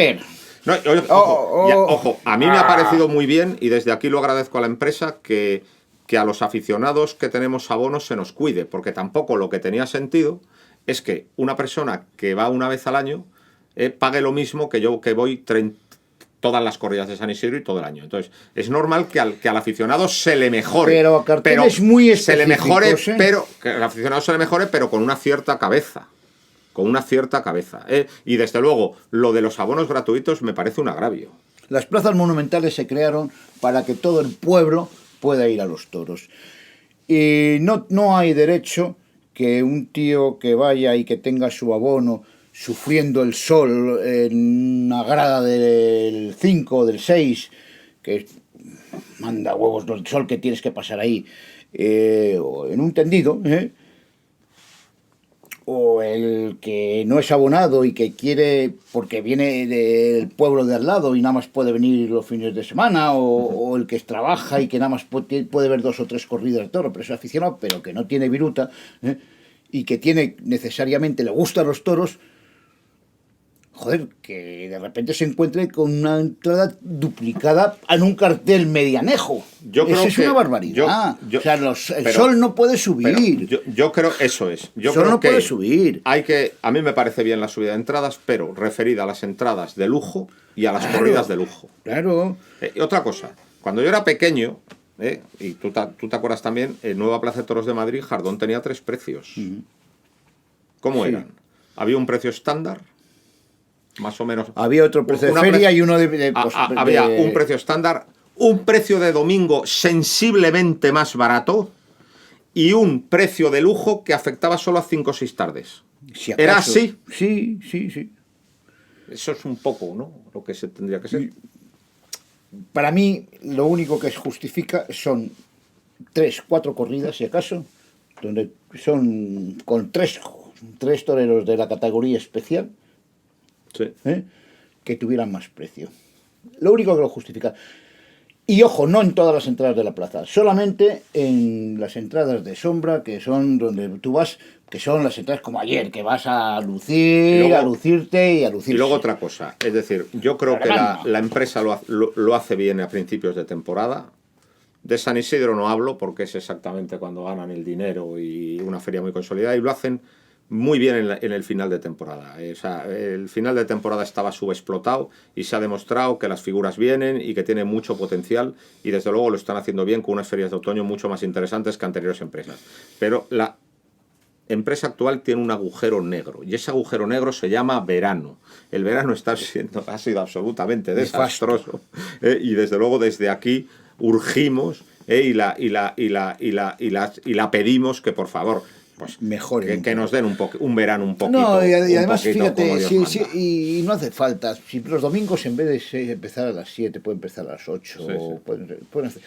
No, ojo, a mí me ha parecido muy bien y desde aquí lo agradezco a la empresa que a los aficionados que tenemos abonos se nos cuide, porque tampoco lo que tenía sentido es que una persona que va una vez al año pague lo mismo que yo que voy todas las corridas de San Isidro y todo el año. Entonces, es normal que al aficionado se le mejore. Pero a carteles muy específicos, se le mejore, pero que al aficionado se le mejore, pero con una cierta cabeza. Con una cierta cabeza. Y desde luego, lo de los abonos gratuitos me parece un agravio. Las plazas monumentales se crearon para que todo el pueblo pueda ir a los toros. Y no hay derecho que un tío que vaya y que tenga su abono sufriendo el sol en una grada del 5 o del 6, que manda huevos del sol que tienes que pasar ahí, o en un tendido, o el que no es abonado y que quiere, porque viene del pueblo de al lado y nada más puede venir los fines de semana, o el que trabaja y que nada más puede ver 2 o 3 corridas de toro, pero es aficionado, pero que no tiene viruta, y que tiene necesariamente, le gustan los toros, joder, que de repente se encuentre con una entrada duplicada en un cartel medianejo. Yo creo Eso es que- una barbaridad. yo- o sea, el pero- sol no puede Pero subir. yo creo, eso es. Yo Solo creo no que puede subir. a mí me parece bien la subida de entradas, pero referida a las entradas de lujo y a las Claro. corridas de lujo. Claro. Y otra cosa, cuando yo era pequeño, y tú te acuerdas también, en Nueva Plaza de Toros de Madrid, Jardón tenía 3 precios. ¿Cómo Sí. eran? Había un precio estándar, más o menos. Había otro precio de Una feria pre- y uno de... Había un precio estándar, un precio de domingo sensiblemente más barato y un precio de lujo que afectaba solo a 5 o 6 tardes. si ¿Era acaso. así? Sí, sí, sí. Eso es un poco, ¿no? Lo que se tendría que ser. Para mí, lo único que justifica son 3, 4 corridas, si acaso, donde son con tres toreros de la categoría especial, Sí. que tuvieran más precio. Lo único que lo justifica. Y ojo, no en todas las entradas de la plaza, solamente en las entradas de sombra, que son donde tú vas, que son las entradas como ayer, que vas a lucir, Y luego- a lucirte y a Y lucirse. luego otra cosa, es decir, yo creo que la empresa lo hace bien a principios de temporada. De San Isidro no hablo porque es exactamente cuando ganan el dinero y una feria muy consolidada, y lo hacen muy bien en el final de temporada. O sea, el final de temporada estaba subexplotado y se ha demostrado que las figuras vienen y que tiene mucho potencial, y desde luego lo están haciendo bien con unas ferias de otoño mucho más interesantes que anteriores empresas. Pero la empresa actual tiene un agujero negro, y ese agujero negro se llama verano. El verano ha sido absolutamente desastroso, y desde luego desde aquí urgimos, y la pedimos que por favor pues Mejoren. que nos den un verano un poquito. No, y un además, poquito como fíjate, Dios sí, manda. y no hace falta. Si los domingos en vez de empezar a las 7, pueden empezar a las 8. Sí, sí. Pueden hacer,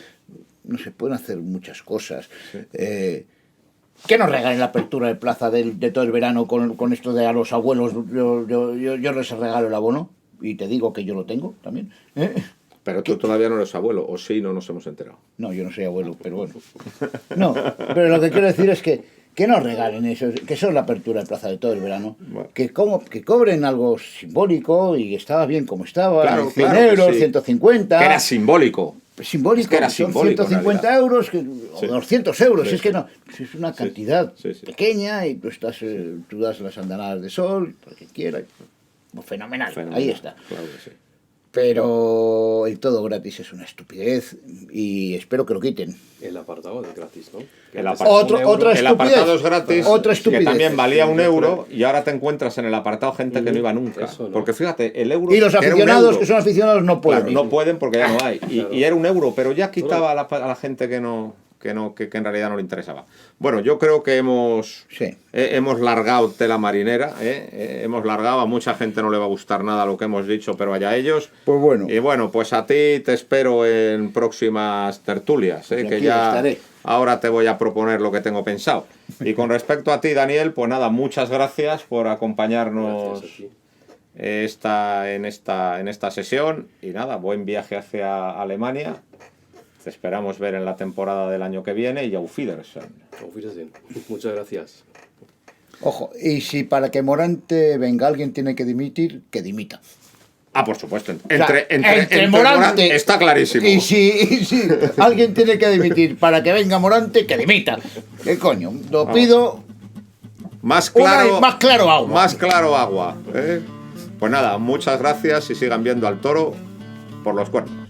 no sé, pueden hacer muchas cosas. Que nos regalen la apertura de plaza de todo el verano con esto de a los abuelos. Yo les regalo el abono y te digo que yo lo tengo también. Pero tú todavía no eres abuelo, o sí, no nos hemos enterado. No, yo no soy abuelo, pero bueno. No, pero lo que quiero decir es que nos regalen eso, que eso es la apertura de plaza de todo el verano. Bueno. Que cobren algo simbólico y estaba bien como estaba. Claro, 100 claro que euros, sí. 150. Que era simbólico. Simbólico, Es que era son simbólico, en 150 realidad. euros o 200 euros, Sí, es que sí. no, es una cantidad sí, sí. pequeña y tú tú das las andanadas de sol, para que quiera, fenomenal, ahí está. Claro que sí. Pero el todo gratis es una estupidez y espero que lo quiten. El apartado es gratis, ¿no? Que El antes apartado- era un euro. otra El estupidez. apartado es gratis, Otra que estupidez. también valía 1 euro, y ahora te encuentras en el apartado gente que no iba nunca. Eso, ¿no? Porque fíjate, el euro. Y los era 1 aficionados, euro. que son aficionados, no pueden. Claro, no pueden porque ya no hay. Claro. Y era 1 euro, pero ya quitaba a la gente que en realidad no le interesaba. Bueno, yo creo que hemos largado tela marinera, hemos largado, a mucha gente no le va a gustar nada lo que hemos dicho, pero allá ellos. Pues bueno. Y bueno, pues a ti te espero en próximas tertulias, Pues que aquí ya estaré. ahora te voy a proponer lo que tengo pensado. Y con respecto a ti, Daniel, pues nada, muchas gracias por acompañarnos Gracias a ti. en esta sesión, y nada, buen viaje hacia Alemania. Te esperamos ver en la temporada del año que viene, y auf Wiedersehen. Auf Wiedersehen. Muchas gracias. Ojo, y si para que Morante venga alguien tiene que dimitir, que dimita. Ah, por supuesto. O sea, Entre Morante está clarísimo. Y si alguien tiene que dimitir para que venga Morante, que dimita. ¿Qué coño? Lo pido Más claro, más claro agua. Más claro agua. Pues nada, muchas gracias y sigan viendo al toro por los cuernos.